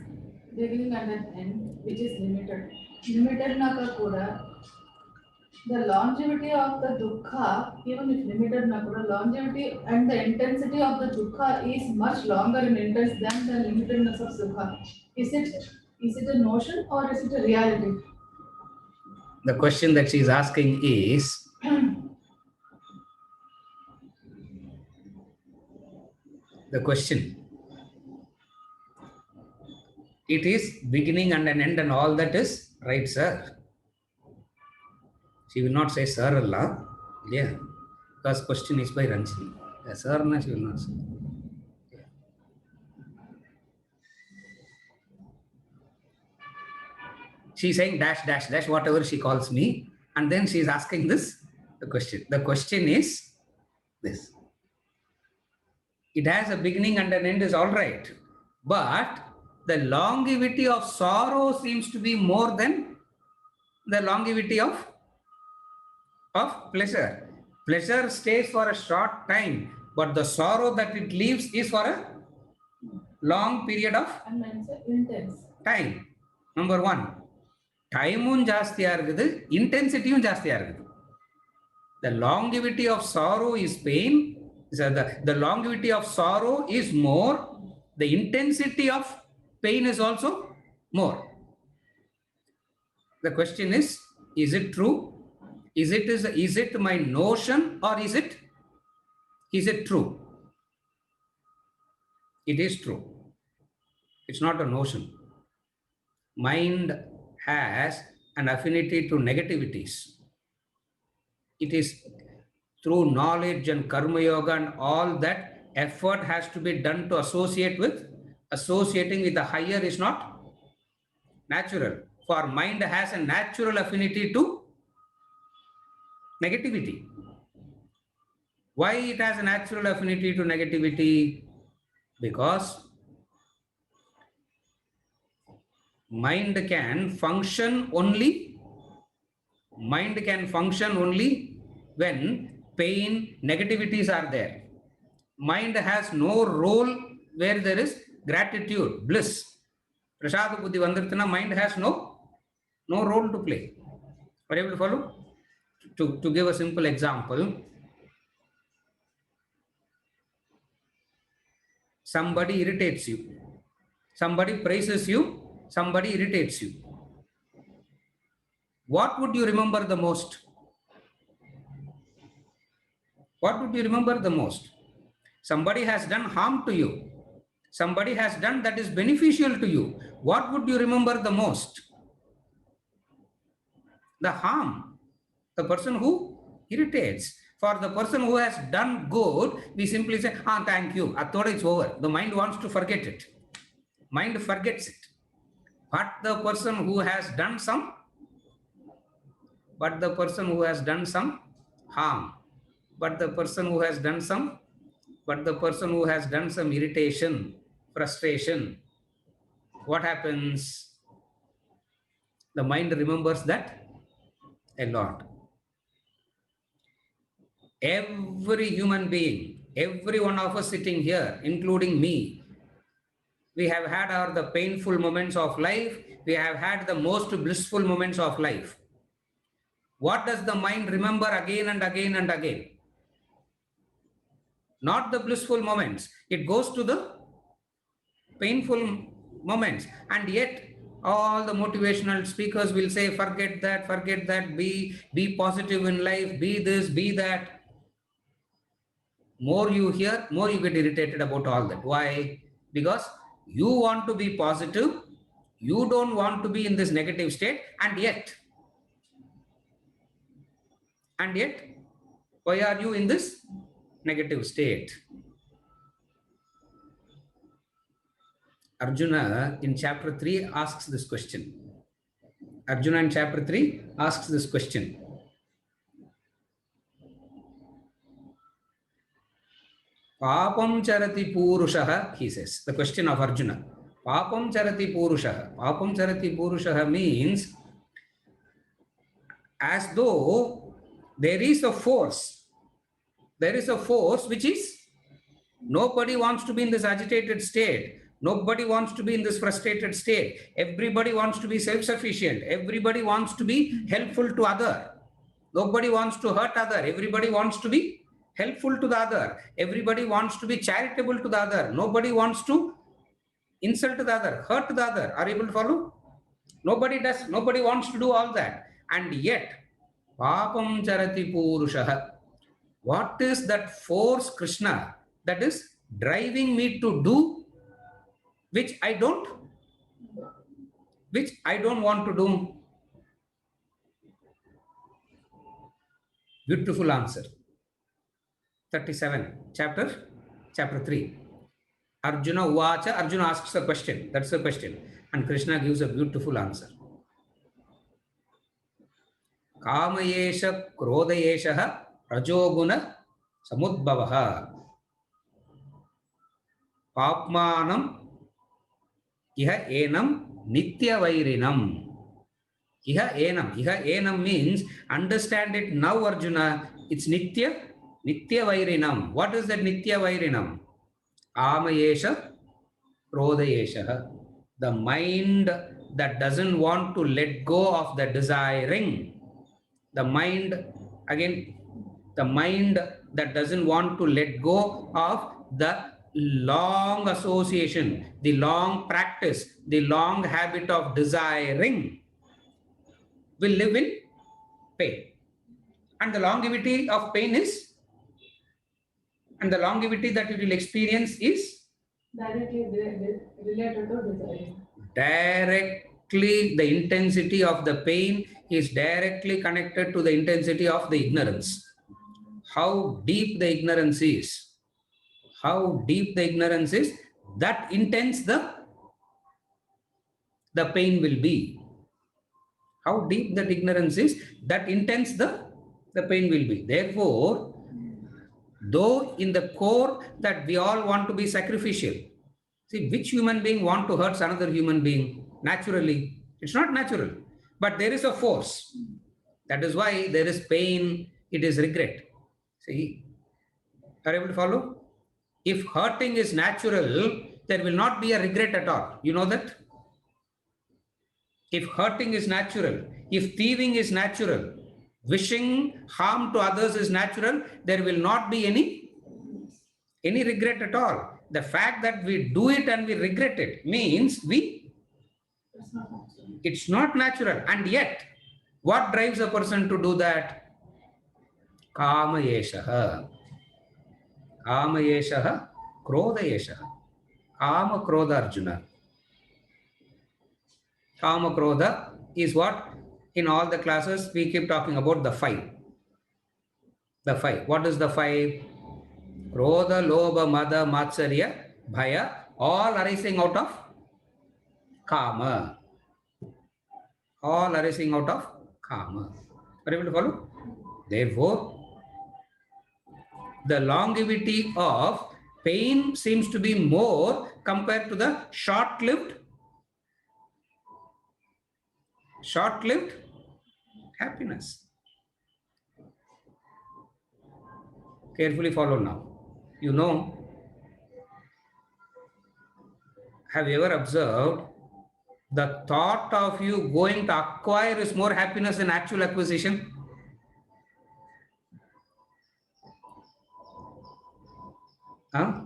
beginning and an end, which is limited. Limited naka kuda. The longevity of the dukkha, even if limited nakuda, longevity and the intensity of the dukkha is much longer in intense than the limitedness of sukha. Is it a notion or is it a reality? The question that she is asking is, the question, it is beginning and an end and all that is right, sir. She will not say sir Allah. Yeah. Because question is by Ranjini. Yeah, sir, no, she will not say. She's saying dash, dash, dash, whatever she calls me. And then she's asking the question. The question is this. It has a beginning and an end is all right. But the longevity of sorrow seems to be more than the longevity of pleasure. Pleasure stays for a short time, but the sorrow that it leaves is for a long period of And intense. time. Number one, time jastiya irukudhu, intensity jastiya irukudhu. The longevity of sorrow is pain. So the longevity of sorrow is more. The intensity of pain is also more. The question is it true? Is it my notion, or is it true? It is true. It's not a notion. Mind has an affinity to negativities. It is through knowledge and karma yoga and all that effort has to be done to associating with the higher is not natural. For mind has a natural affinity to negativity. Why it has a natural affinity to negativity? Because mind can function only when pain, negativities are there. Mind has no role where there is gratitude, bliss. Prasad buddhi vandirthana, mind has no role to play. Are you able to follow? To give a simple example, somebody irritates you, somebody praises you, somebody irritates you. What would you remember the most? What would you remember the most? Somebody has done harm to you. Somebody has done that is beneficial to you. What would you remember the most? The harm. The person who irritates. For the person who has done good, we simply say, thank you. Athoda, it's over. The mind wants to forget it. Mind forgets it. But the person who has done some harm, but the person who has done some irritation, frustration, what happens? The mind remembers that a lot. Every human being, every one of us sitting here, including me, we have had the painful moments of life. We have had the most blissful moments of life. What does the mind remember again and again and again? Not the blissful moments. It goes to the painful moments. And yet, all the motivational speakers will say, forget that, be positive in life, be this, be that. More you hear, more you get irritated about all that. Why? Because you want to be positive, you don't want to be in this negative state, and yet, why are you in this negative state? Arjuna in chapter 3 asks this question. Arjuna in chapter 3 asks this question. Papam charati purushaha, he says. The question of Arjuna. Papam charati purushaha. Papam charati purushaha means as though there is a force. There is a force which is, nobody wants to be in this agitated state. Nobody wants to be in this frustrated state. Everybody wants to be self-sufficient. Everybody wants to be helpful to other. Nobody wants to hurt other. Everybody wants to be helpful to the other. Everybody wants to be charitable to the other. Nobody wants to insult the other, hurt the other. Are you able to follow? Nobody does. Nobody wants to do all that. And yet, Papam charati purushaha. What is that force, Krishna, that is driving me to do which I don't want to do? Beautiful answer. 37, chapter 3. Arjuna Uvacha, Arjuna asks a question. That's the question. And Krishna gives a beautiful answer. कामयेष क्रोधयेषः रजोगुण समुद्भवः पाप्मानं इह एनं nityavairinam. Iha enam means understand it now, Arjuna. It's nityavairinam. What is that nityavairinam? Amayesha krodayesha. The mind that doesn't want to let go of the desiring. The mind that doesn't want to let go of the long association, the long practice, the long habit of desiring will live in pain. And the longevity of pain is, and the longevity that it will experience is Directly related to desire. directly, the intensity of the pain is directly connected to the intensity of the ignorance. How deep the ignorance is, that intense the pain will be. How deep that ignorance is, that intense the pain will be. Therefore, though in the core that we all want to be sacrificial, see, which human being want to hurt another human being naturally? It's not natural, but there is a force. That is why there is pain, it is regret. See, are you able to follow? If hurting is natural, there will not be a regret at all. You know that? If hurting is natural, if thieving is natural, wishing harm to others is natural, there will not be any regret at all. The fact that we do it and we regret it means it's not natural. And yet, what drives a person to do that? Kamayeshaha. Kamayeshaha, krodayeshaha. Kama krodha, Arjuna. Kama krodha is what? In all the classes, we keep talking about the five. The five. What is the five? Krodha, lobha, mada, matsarya, bhaya, all arising out of kama. All arising out of kama. Are you able to follow? Therefore, the longevity of pain seems to be more compared to the short-lived happiness. Carefully follow now. You know, have you ever observed the thought of you going to acquire is more happiness than actual acquisition? Huh?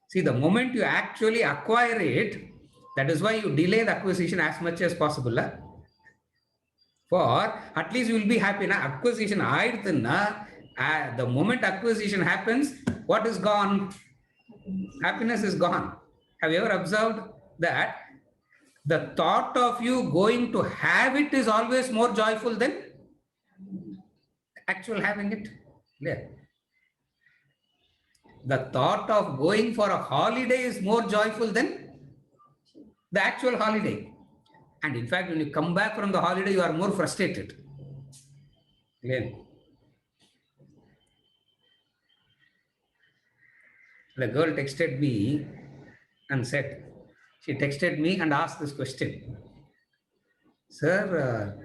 See, the moment you actually acquire it, that is why you delay the acquisition as much as possible. For at least you will be happy. Na? Acquisition, the moment acquisition happens, what is gone? Happiness is gone. Have you ever observed that the thought of you going to have it is always more joyful than actual having it? Yeah. The thought of going for a holiday is more joyful than the actual holiday. And in fact, when you come back from the holiday, you are more frustrated. Clear? The girl texted me and said, she texted me and asked this question. Sir,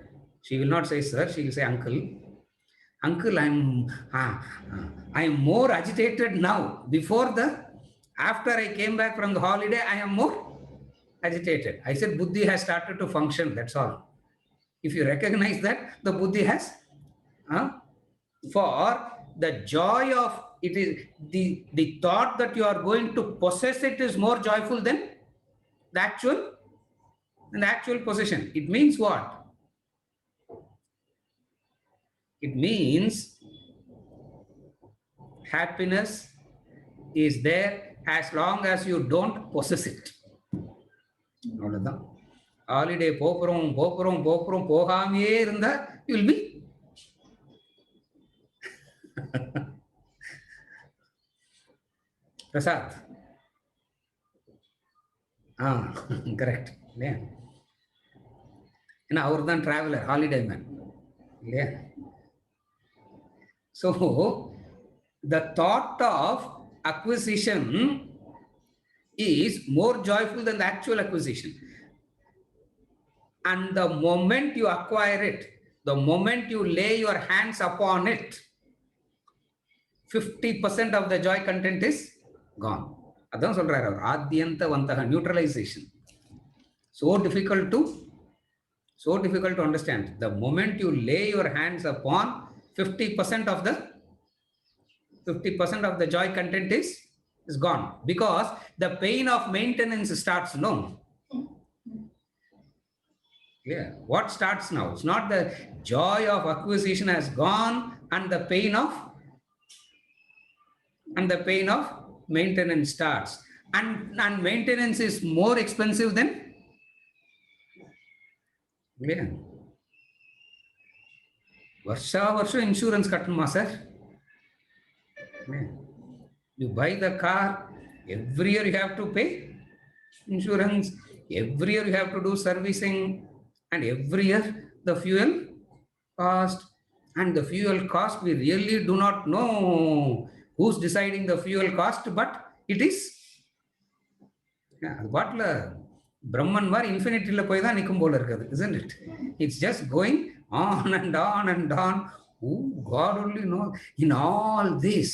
she will not say sir, she will say uncle. Uncle, I am more agitated now. After I came back from the holiday, I am more agitated. I said, Buddhi has started to function, that's all. If you recognize that, the Buddhi has, for the joy of it is the thought that you are going to possess it is more joyful than the actual possession. It means what? It means happiness is there as long as you don't possess it. அவ்வளவுதான். Holiday போகிறோம் போகாமையே இருந்தா you will be Prasad. Correct இல்லையா? ஏன்னா அவர் தான் traveller, holiday man Yeah. So the thought of acquisition is more joyful than the actual acquisition. And the moment you acquire it, the moment you lay your hands upon it, 50% of the joy content is gone. அதான் சொல்றாரு அவர், ஆத்யந்தவந்தக neutralization. So difficult to understand. The moment you lay your hands upon 50% of the joy content is gone, because the pain of maintenance starts. No. Yeah. What starts now? It's not the joy of acquisition has gone and the pain of maintenance starts. And maintenance is more expensive than. Yeah. Varsha insurance katanuma, sir. Yeah. You buy the car, every year you have to pay insurance, every year you have to do servicing, and every year the fuel cost. And the fuel cost, we really do not know who's deciding the fuel cost, but it is. What Brahman var infinity la poi dhaan nikkum pola irukadhu, isn't it? It's just going on and on and on. Oh, God only knows. In all this,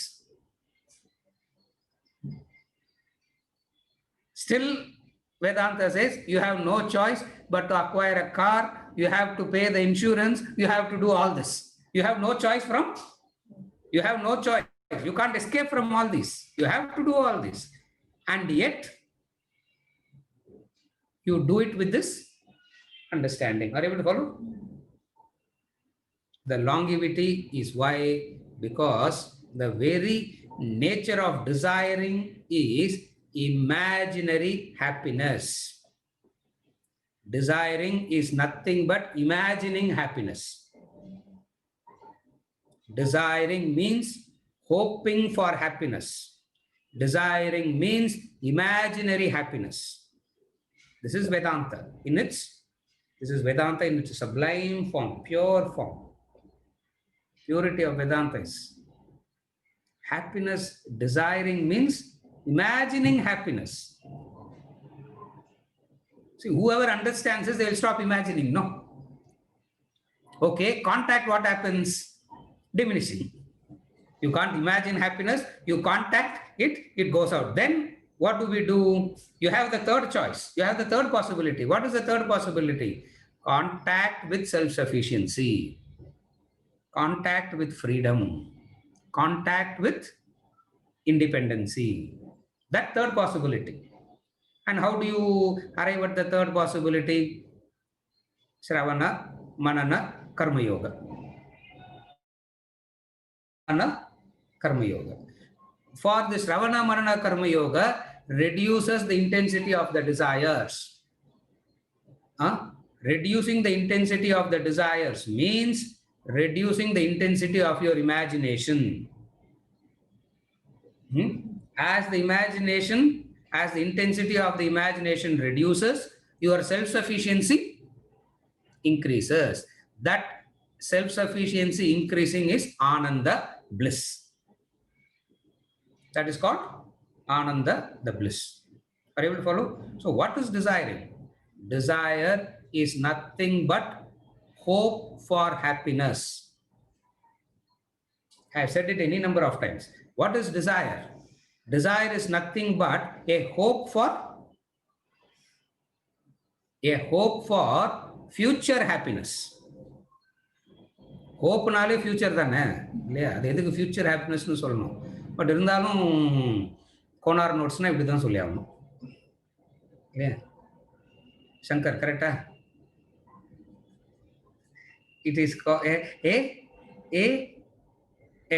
still Vedanta says you have no choice but to acquire a car, you have to pay the insurance, you have to do all this. You have no choice. You can't escape from all this. You have to do all this. And yet, you do it with this understanding. Are you able to follow? The longevity is why, because the very nature of desiring is imaginary happiness. Desiring is nothing but imagining happiness. Desiring means hoping for happiness. Desiring means imaginary happiness. This is Vedanta in its sublime form, pure form. Purity of Vedanta is happiness. Desiring means imagining happiness. See, whoever understands this, they will stop imagining. No. Okay, contact, what happens? Diminishing. You can't imagine happiness, you contact it, it goes out. Then what do we do? You have the third choice. You have the third possibility. What is the third possibility? Contact with self-sufficiency. Contact with freedom. Contact with independency. That third possibility. And how do you arrive at the third possibility? Shravana, Manana, Karma Yoga. Karma Yoga. For this Shravana, Manana, Karma Yoga reduces the intensity of the desires. Reducing the intensity of the desires means reducing the intensity of your imagination. As the intensity of the imagination reduces, your self-sufficiency increases. That self-sufficiency increasing is Ananda, bliss. That is called Ananda, the bliss. Are you able to follow? So what is desiring? Desire is nothing but hope for happiness. I have said it any number of times. What is desire? Desire is nothing but a hope for future happiness. ஹோப்னாலே future தானே இல்லையா? அது எதுக்கு future ஹாப்பினஸ்னு சொல்லணும்? But இருந்தாலும் கோனார் நோட்ஸ்னா இப்படி தான் சொல்லி ஆகணும் இல்லையா? சங்கர் கரெக்டா? It is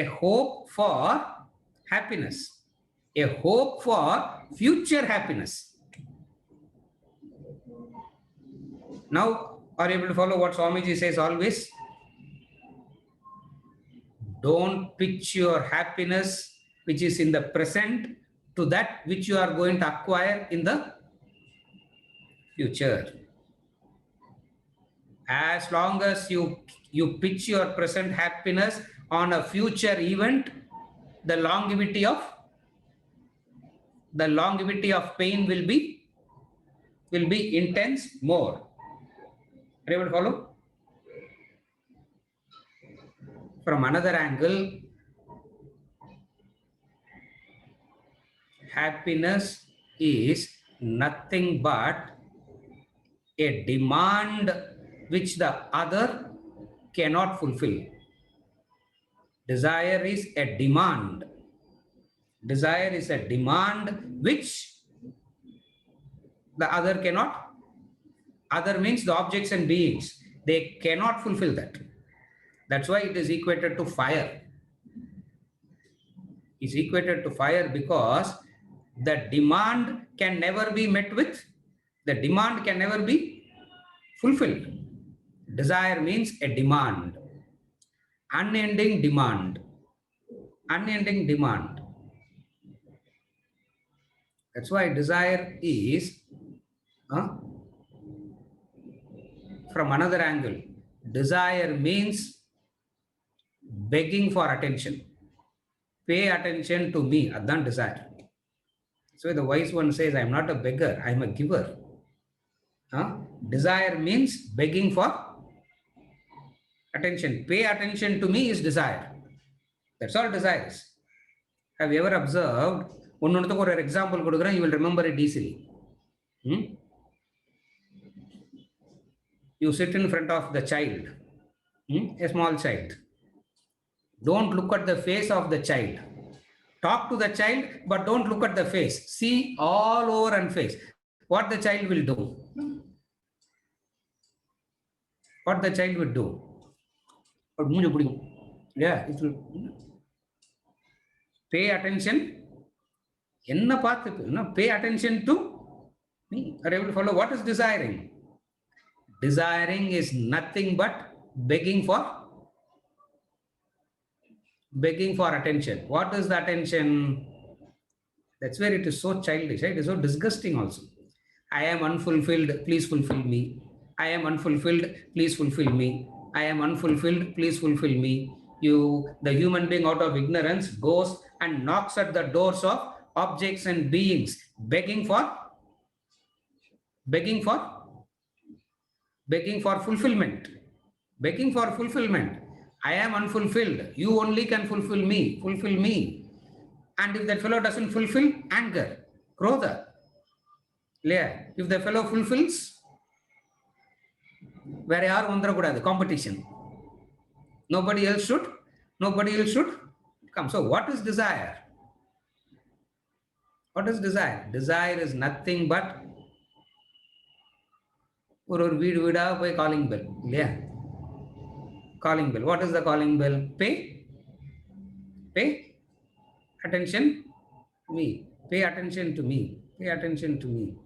a hope for happiness, a hope for future happiness. Now, are you able to follow what Swamiji says always? Don't pitch your happiness which is in the present to that which you are going to acquire in the future. As long as you pitch your present happiness on a future event, the longevity of pain will be intense more. Are you able to follow? From another angle, happiness is nothing but a demand which the other cannot fulfill. Desire is a demand. Desire is a demand which the other cannot. Other means the objects and beings. They cannot fulfill that. That's why it is equated to fire. It's equated to fire because the demand can never be met with, the demand can never be fulfilled. Desire means a demand, unending demand, unending demand. That's why desire is, from another angle, desire means begging for attention. Pay attention to me, adan desire. So the wise one says, I'm not a beggar, I'm a giver. Desire means begging for attention. Pay attention to me is desire. That's all desire is. Have you ever observed? One example, you will remember it easily. You sit in front of the child, a small child. Don't look at the face of the child. Talk to the child, but don't look at the face. See all over and face. What the child will do? What the child will do? Yeah, it will. Pay attention. Pay attention to me. Are you able to follow? What is desiring? Desiring is nothing but begging for attention. What is the attention? That's where it is so childish, right? It is so disgusting also. I am unfulfilled, please fulfill me. I am unfulfilled, please fulfill me. I am unfulfilled, please fulfill me. The human being out of ignorance goes and knocks at the doors of objects and beings, begging for fulfillment. Begging for fulfillment. I am unfulfilled. You only can fulfill me. Fulfill me. And if that fellow doesn't fulfill, anger, krodha. Yeah. If the fellow fulfills, where are the competition? Nobody else should come. So what is desire? What is desire? Desire is nothing but calling bell. Yeah. Calling bell. What is the calling bell? Pay attention to me. Pay attention to me. Pay attention to me.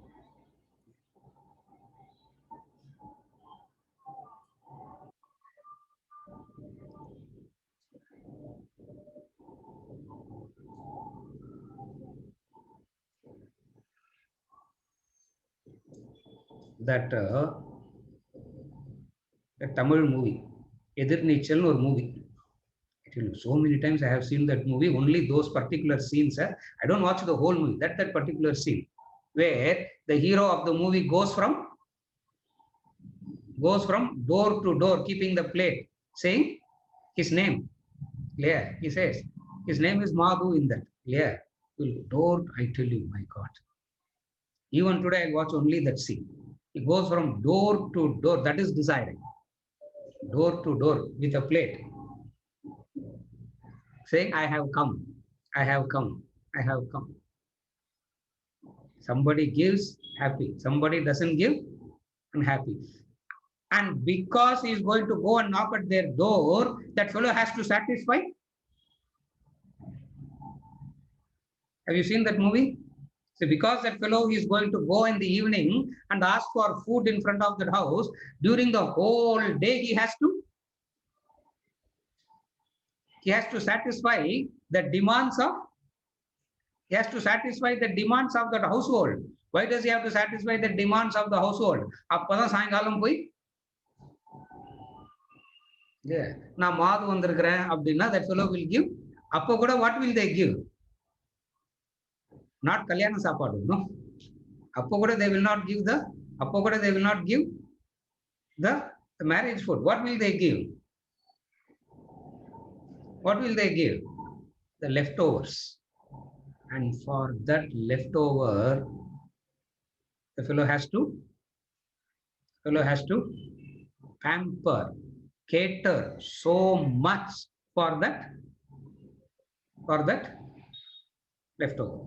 That Tamil movie, Edirneechal or movie. I tell you, so many times I have seen that movie, only those particular scenes. I don't watch the whole movie, that particular scene, where the hero of the movie goes from door to door, keeping the plate, saying his name. Yeah, he says, his name is Madhu in that. Yeah, door, I tell you, my God. Even today, I watch only that scene. He goes from door to door, that is desiring. Door to door with a plate, saying, I have come, I have come, I have come. Somebody gives, happy. Somebody doesn't give, unhappy. And because he is going to go and knock at their door, that fellow has to satisfy. Have you seen that movie? So because that fellow is going to go in the evening and ask for food in front of the house, during the whole day he has to satisfy the demands of that household. Why does he have to satisfy the demands of the household? Yeah. நான் மாது வந்திருக்கிறேன் அப்படின்னா that fellow will give. அப்போ கூட what will they give? Not கல்யாண சாப்பாடு, no. அப்போ கூட they will not give the marriage food. What will they give? What will they give? The leftovers. And for that leftover, the fellow has to pamper, cater so much for that leftover.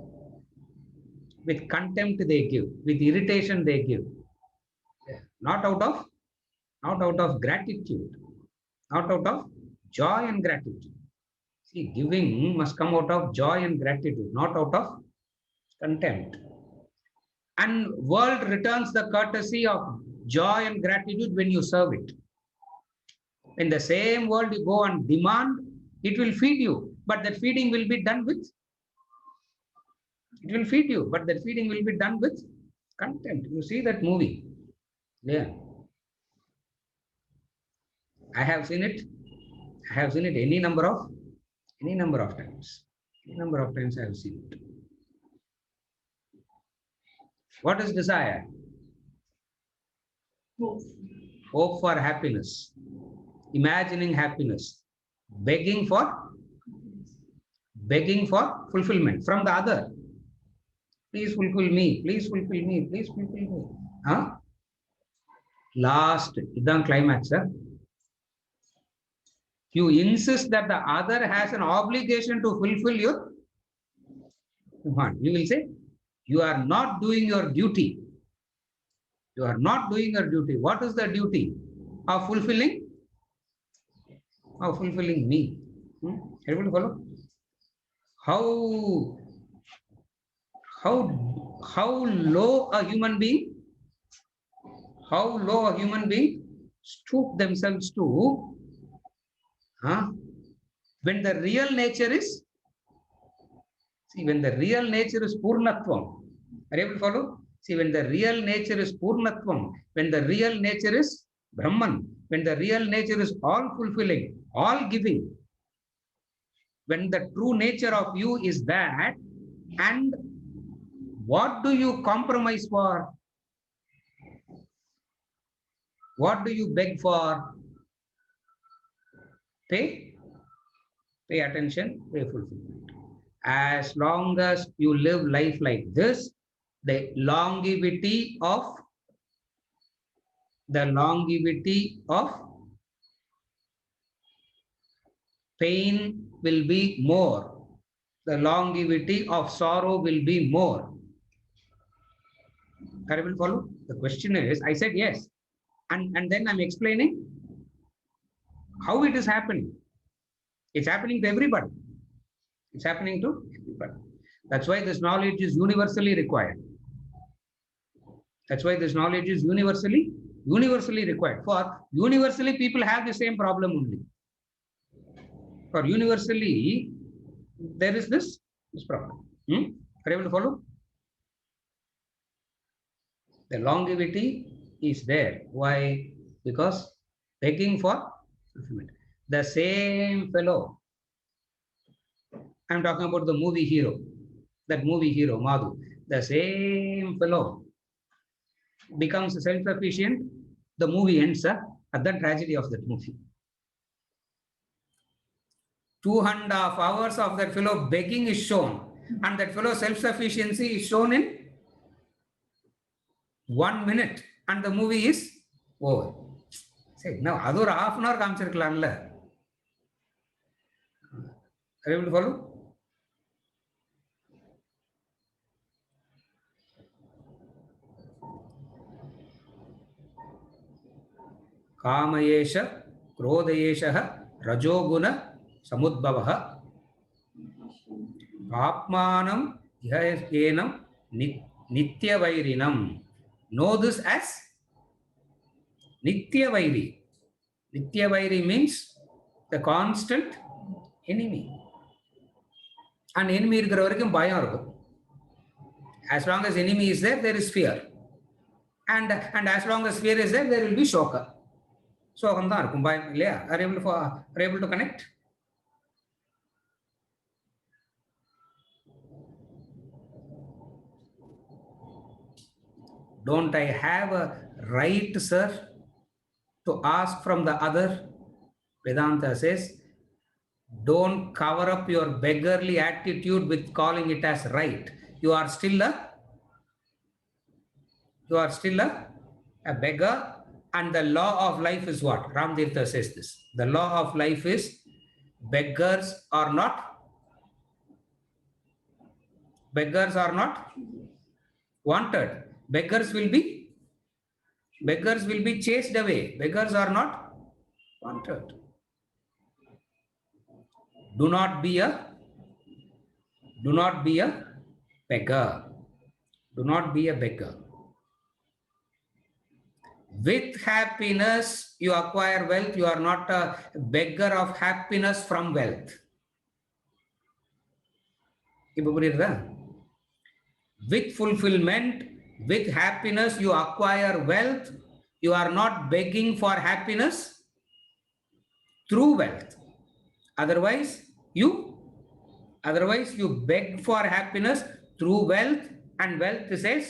With contempt they give, with irritation they give. Not out of gratitude, not out of joy and gratitude. See, giving must come out of joy and gratitude, not out of contempt. And world returns the courtesy of joy and gratitude when you serve it. In the same world you go and demand, it will feed you, but that feeding will be done with, it will feed you, but that feeding will be done with contempt. You see that movie? Yeah. I have seen it any number of times. Any number of times I have seen it. What is desire? Hope for happiness, imagining happiness, begging for fulfillment from the other. Please fulfill me, please fulfill me, please fulfill me. Huh? Last, idan climax. You insist that the other has an obligation to fulfill your demand. You will say, you are not doing your duty. You are not doing your duty. What is the duty? Of fulfilling me. Everybody follow? How low a human being stoop themselves to, when the real nature is, see, when the real nature is Purnatvam. Are you able to follow? See, when the real nature is Purnatvam, when the real nature is Brahman, when the real nature is all fulfilling, all giving, when the true nature of you is that, and what do you compromise for? What do you beg for? Pay attention, pay fulfillment. As long as you live life like this, the longevity of pain will be more. The longevity of sorrow will be more. Are you able to follow? The question is, I said yes. And then I'm explaining how it is happening. It's happening to everybody. It's happening to everybody. That's why this knowledge is universally required. That's why this knowledge is universally required. For universally, people have the same problem only. For universally, there is this problem. Are you able to follow? The longevity is there. Why? Because begging for fulfillment. The same fellow, I'm talking about the movie hero, that movie hero, Madhu. The same fellow becomes self-sufficient. The movie ends at the tragedy of that movie. 2.5 hours of that fellow begging is shown, and that fellow self-sufficiency is shown in 1 minute, and the movie is over. Say, now, that's a half an hour காமிச்சிருக்கலாம்ல. Are you able to follow? कामयेश क्रोधयेशः रजोगुण समुद्भवः आत्मानं ध्येयेनं नित्यवैरिणं. Know this as Nityavairi. Nityavairi means the constant enemy. And enemy இருக்கிற வரைக்கும் பயம் இருக்கும். As long as enemy is there, there is fear. And as long as fear is there, there will be shoka. சோகம் தான் இருக்கும், பயம் இல்லையா? Are you able to connect? Don't I have a right, sir, to ask from the other? Vedanta says, don't cover up your beggarly attitude with calling it as right. You are still a beggar, and the law of life is what? Ramtirtha says this. The law of life is beggars are not wanted. Beggars will be chased away. Beggars are not wanted. Do not be a beggar. Do not be a beggar. With happiness, you acquire wealth. You are not a beggar of happiness from wealth. இப்போ புரியுதா? With fulfillment, with happiness, you acquire wealth. You are not begging for happiness through wealth. Otherwise, you beg for happiness through wealth, and wealth says,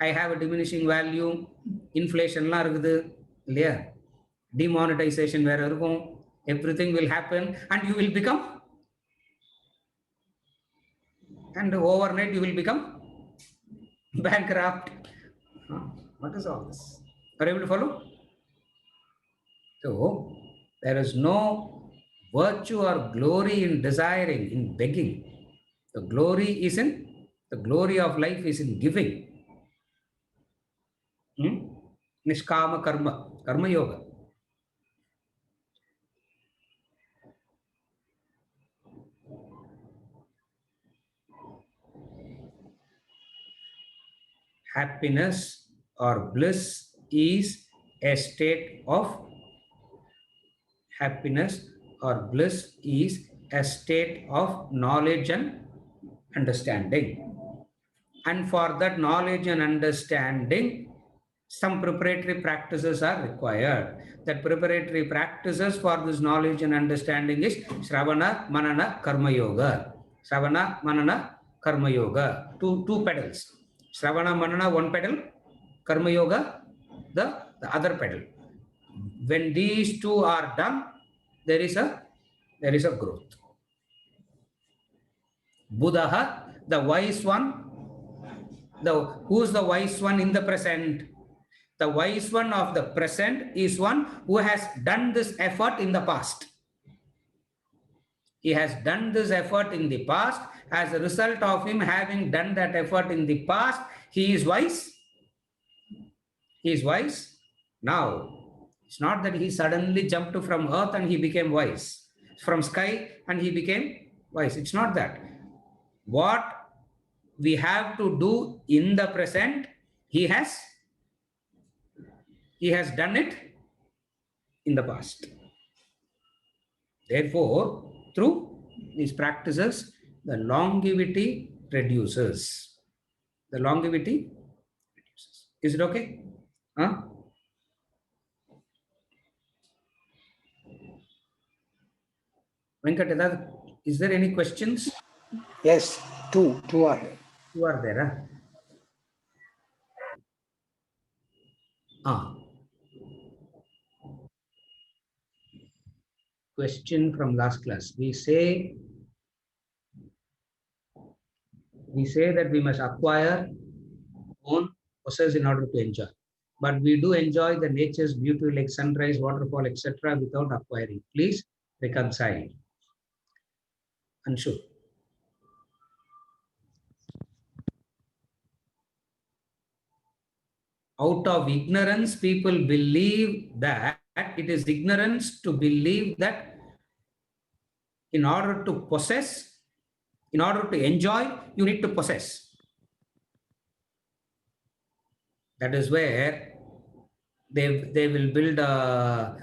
I have a diminishing value, inflation la irukudhu illaya, demonetization vera irukum, everything will happen and you will become, and overnight you will become bankrupt. What is all this? Are you able to follow? So there is no virtue or glory in desiring, in begging. The glory of life is in giving. Nishkama karma yoga. Happiness or bliss is a state of knowledge and understanding. And for that knowledge and understanding, some preparatory practices are required. That preparatory practices for this knowledge and understanding is Shravana, Manana, Karma Yoga. Shravana, Manana, Karma Yoga. Two pedals. Shravana, Manana, one pedal. Karma Yoga, the other pedal. When these two are done, there is a growth. Buddha, the wise one. Who is the wise one in the present? The wise one of the present is one who has done this effort in the past. He has done this effort in the past. As a result of him having done that effort in the past, he is wise. He is wise now. It's not that he suddenly jumped from earth and he became wise, from sky and he became wise. It's not that. What we have to do in the present, he has done it in the past. Therefore, through these practices, the longevity reduces. The longevity reduces. Is it okay? Huh? Venkat, is there any questions? Yes, two are here. Two are there. Huh? Question from last class. We say that we must acquire, own, possess in order to enjoy. But we do enjoy the nature's beauty like sunrise, waterfall, etc. without acquiring. Please reconcile. Anshu. Out of ignorance, people believe that it is ignorance to believe that in order to possess, in order to enjoy, you need to possess. That is where they will build a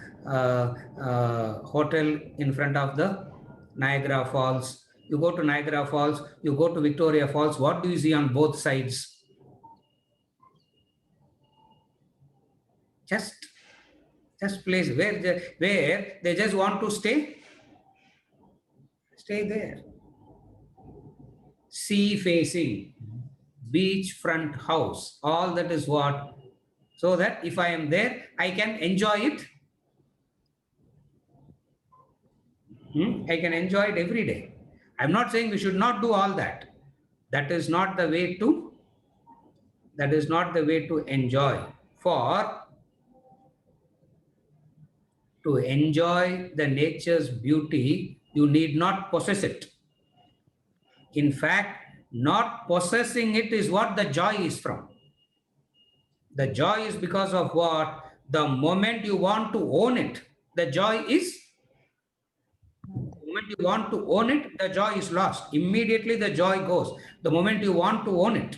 hotel in front of the Niagara Falls. You go to Niagara Falls, you go to Victoria Falls. What do you see on both sides? Just place where they just want to stay there. Sea facing, beach front house, all that is what? So that if I am there, I can enjoy it. I can enjoy it every day. I'm not saying we should not do all that. That is not the way to enjoy. To enjoy the nature's beauty, you need not possess it. In fact, not possessing it is what the joy is from. The joy is because of what? The moment you want to own it, the joy is. The moment you want to own it, the joy is lost. Immediately the joy goes. The moment you want to own it.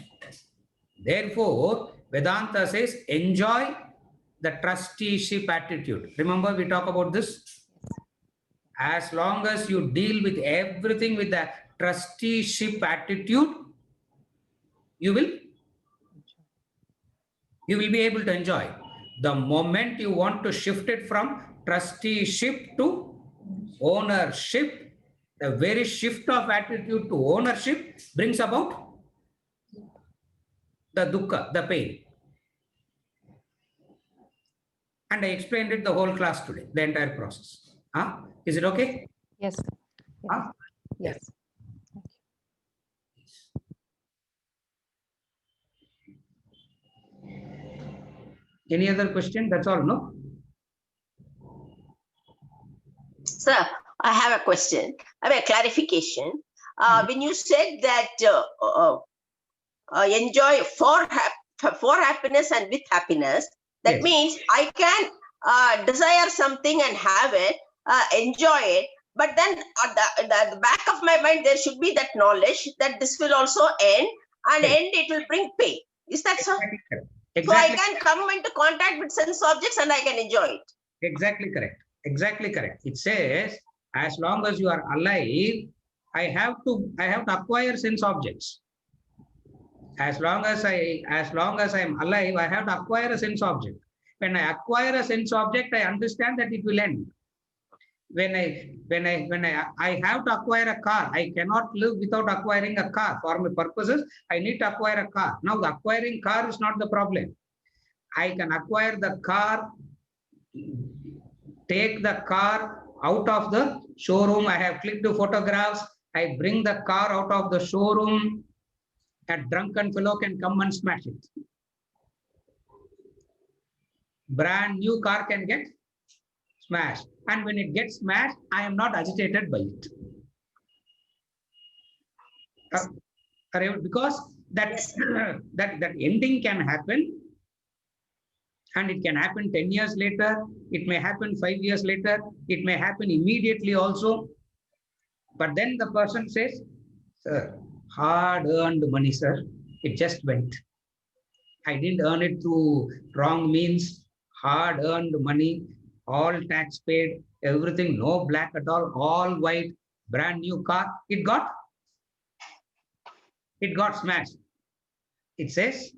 Therefore, Vedanta says, enjoy the trusteeship attitude. Remember, we talk about this. As long as you deal with everything with the trusteeship attitude, you will be able to enjoy. The moment you want to shift it from trusteeship to ownership, the very shift of attitude to ownership brings about the dukkha, the pain. And I explained it the whole class today, the entire process. Is it okay? Yes. Huh? Yes. Any other question? That's all, no? Sir, I have a question. I have a clarification. When you said that enjoy for happiness and with happiness, that Yes. means I can desire something and have it, enjoy it, but then at the back of my mind, there should be that knowledge that this will also end, and Yes. end it will bring pain. Is that so? Exactly correct. So I Exactly, can come into contact with sense objects and I can enjoy it. exactly correct. Exactly correct. It says, as long as you are alive, I have to acquire sense objects. As long as I am alive, I have to acquire a sense object. When I acquire a sense object, I understand that it will end. When I have to acquire a car, I cannot live without acquiring a car. For my purposes, I need to acquire a car. Now, the acquiring car is not the problem. I can acquire the car, take the car out of the showroom. I have clicked the photographs. I bring the car out of the showroom. A drunken fellow can come and smash it. Brand new car can get smashed. And when it gets smashed, I am not agitated by it. Because that ending can happen. And it can happen 10 years later. It may happen 5 years later. It may happen immediately also. But then the person says, sir, hard-earned money, sir. It just went. I didn't earn it through wrong means. Hard-earned money, all tax paid, everything, no black at all white, brand new car. It got smashed. It says,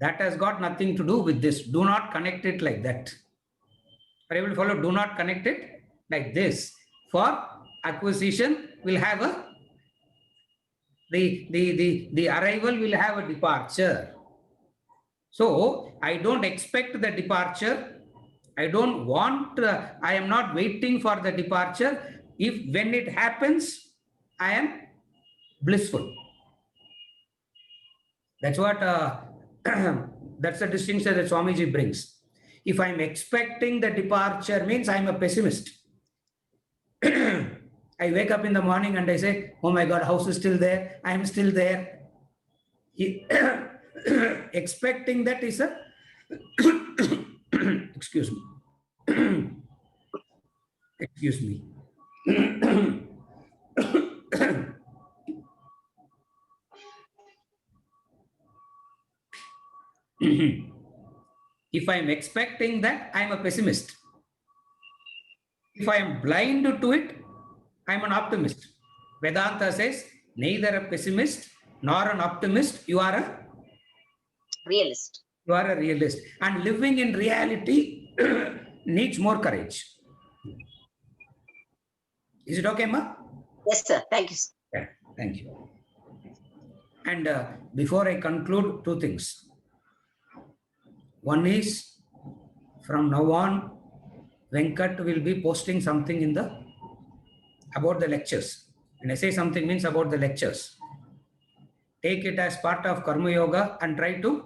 that has got nothing to do with this. Do not connect it like that. Are you able to follow? Do not connect it like this. For acquisition, will have the arrival will have a departure. So I don't expect the departure. I don't want. I am not waiting for the departure. When it happens, I am blissful. That's what. That's the distinction that Swamiji brings. If I'm expecting the departure, means I'm a pessimist. I wake up in the morning and I say, oh my God, house is still there. I am still there. Expecting that is a excuse me. Excuse me. If I'm expecting that, I'm a pessimist. If I'm blind to it, I'm an optimist. Vedanta says, neither a pessimist nor an optimist, you are a Realist. You are a realist. And living in reality needs more courage. Is it okay, Ma? Yes, sir. Thank you, sir. Yeah, thank you. And before I conclude, two things. One is, from now on, Venkat will be posting something in the about the lectures. When I say something, means about the lectures. Take it as part of Karma Yoga and try to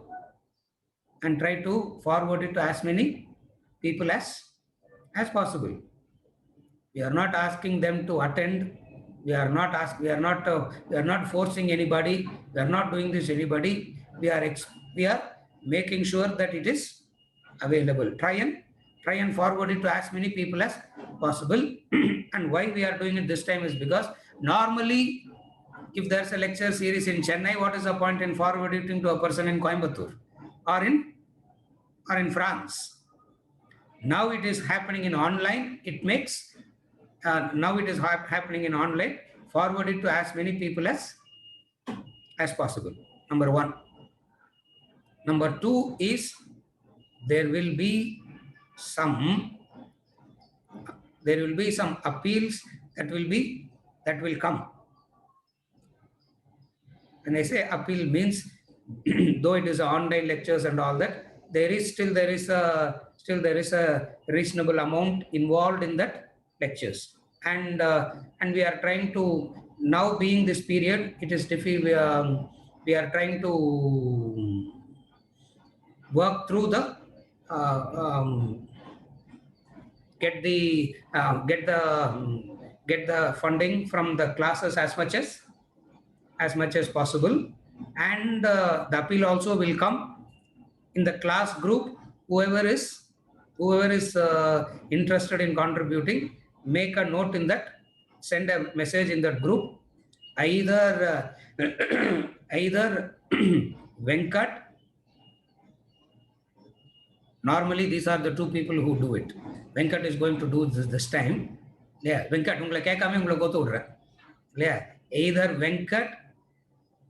forward it to as many people as possible. We are not asking them to attend. We are not forcing anybody. We are not doing this anybody. We are making sure that it is available. Try and forward it to as many people as possible. And why we are doing it this time is because normally, if there's a lecture series in Chennai, what is the point in forwarding it to a person in Coimbatore or in France? Now it is happening in online. It makes now it is happening in online. Forward it to as many people as possible. Number one. Number two is there will be some appeals that will come. When I say appeal means, though it is online lectures and all that, there is a reasonable amount involved in that lectures, and we are trying to, now being this period, it is difficult. We are trying to work through the get the funding from the classes as much as possible, and the appeal also will come in the class group. Whoever is interested in contributing, make a note in that, send a message in that group. Either Venkat. Normally, these are the two people who do it. Venkat is going to do this time. Yeah, Venkat, either Venkat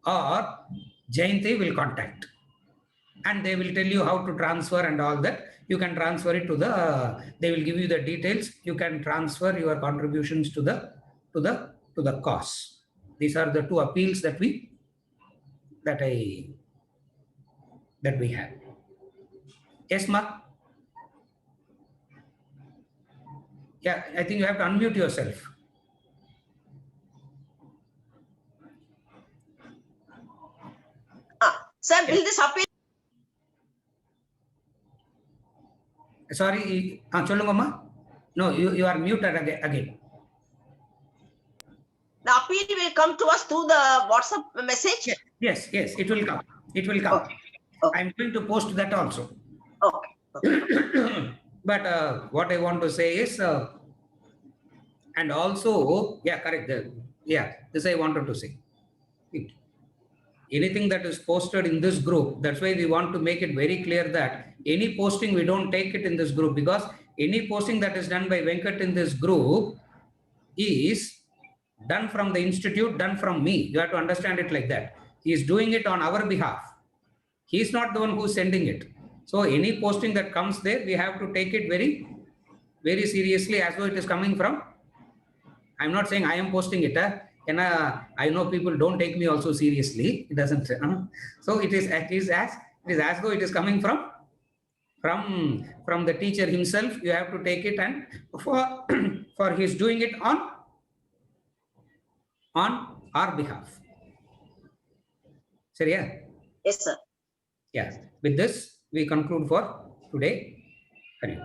or Jayanti will contact, and they will tell you how to transfer and all that. You can transfer it to they will give you the details. You can transfer your contributions to the cause. These are the two appeals that we have. Yes, Ma? Yeah, I think you have to unmute yourself. Sir, will this appeal? Sorry, Cholunga Ma? No, you are muted again. The appeal will come to us through the WhatsApp message? Yes, it will come. It will come. Okay. I'm going to post that also. Okay. But what I want to say is, and also, yeah, correct. This I wanted to say. Anything that is posted in this group, that's why we want to make it very clear that any posting, we don't take it in this group, because any posting that is done by Venkat in this group is done from the institute, done from me. You have to understand it like that. He is doing it on our behalf. He is not the one who is sending it. So any posting that comes there, we have to take it very, very seriously, as though it is coming from. I'm not saying I am posting it. And I know people don't take me also seriously. It doesn't. So it is as though it is coming from the teacher himself. You have to take it, and for he's doing it on our behalf. Sir, yeah. Yes, sir. Yeah. With this, we conclude for today. Hari.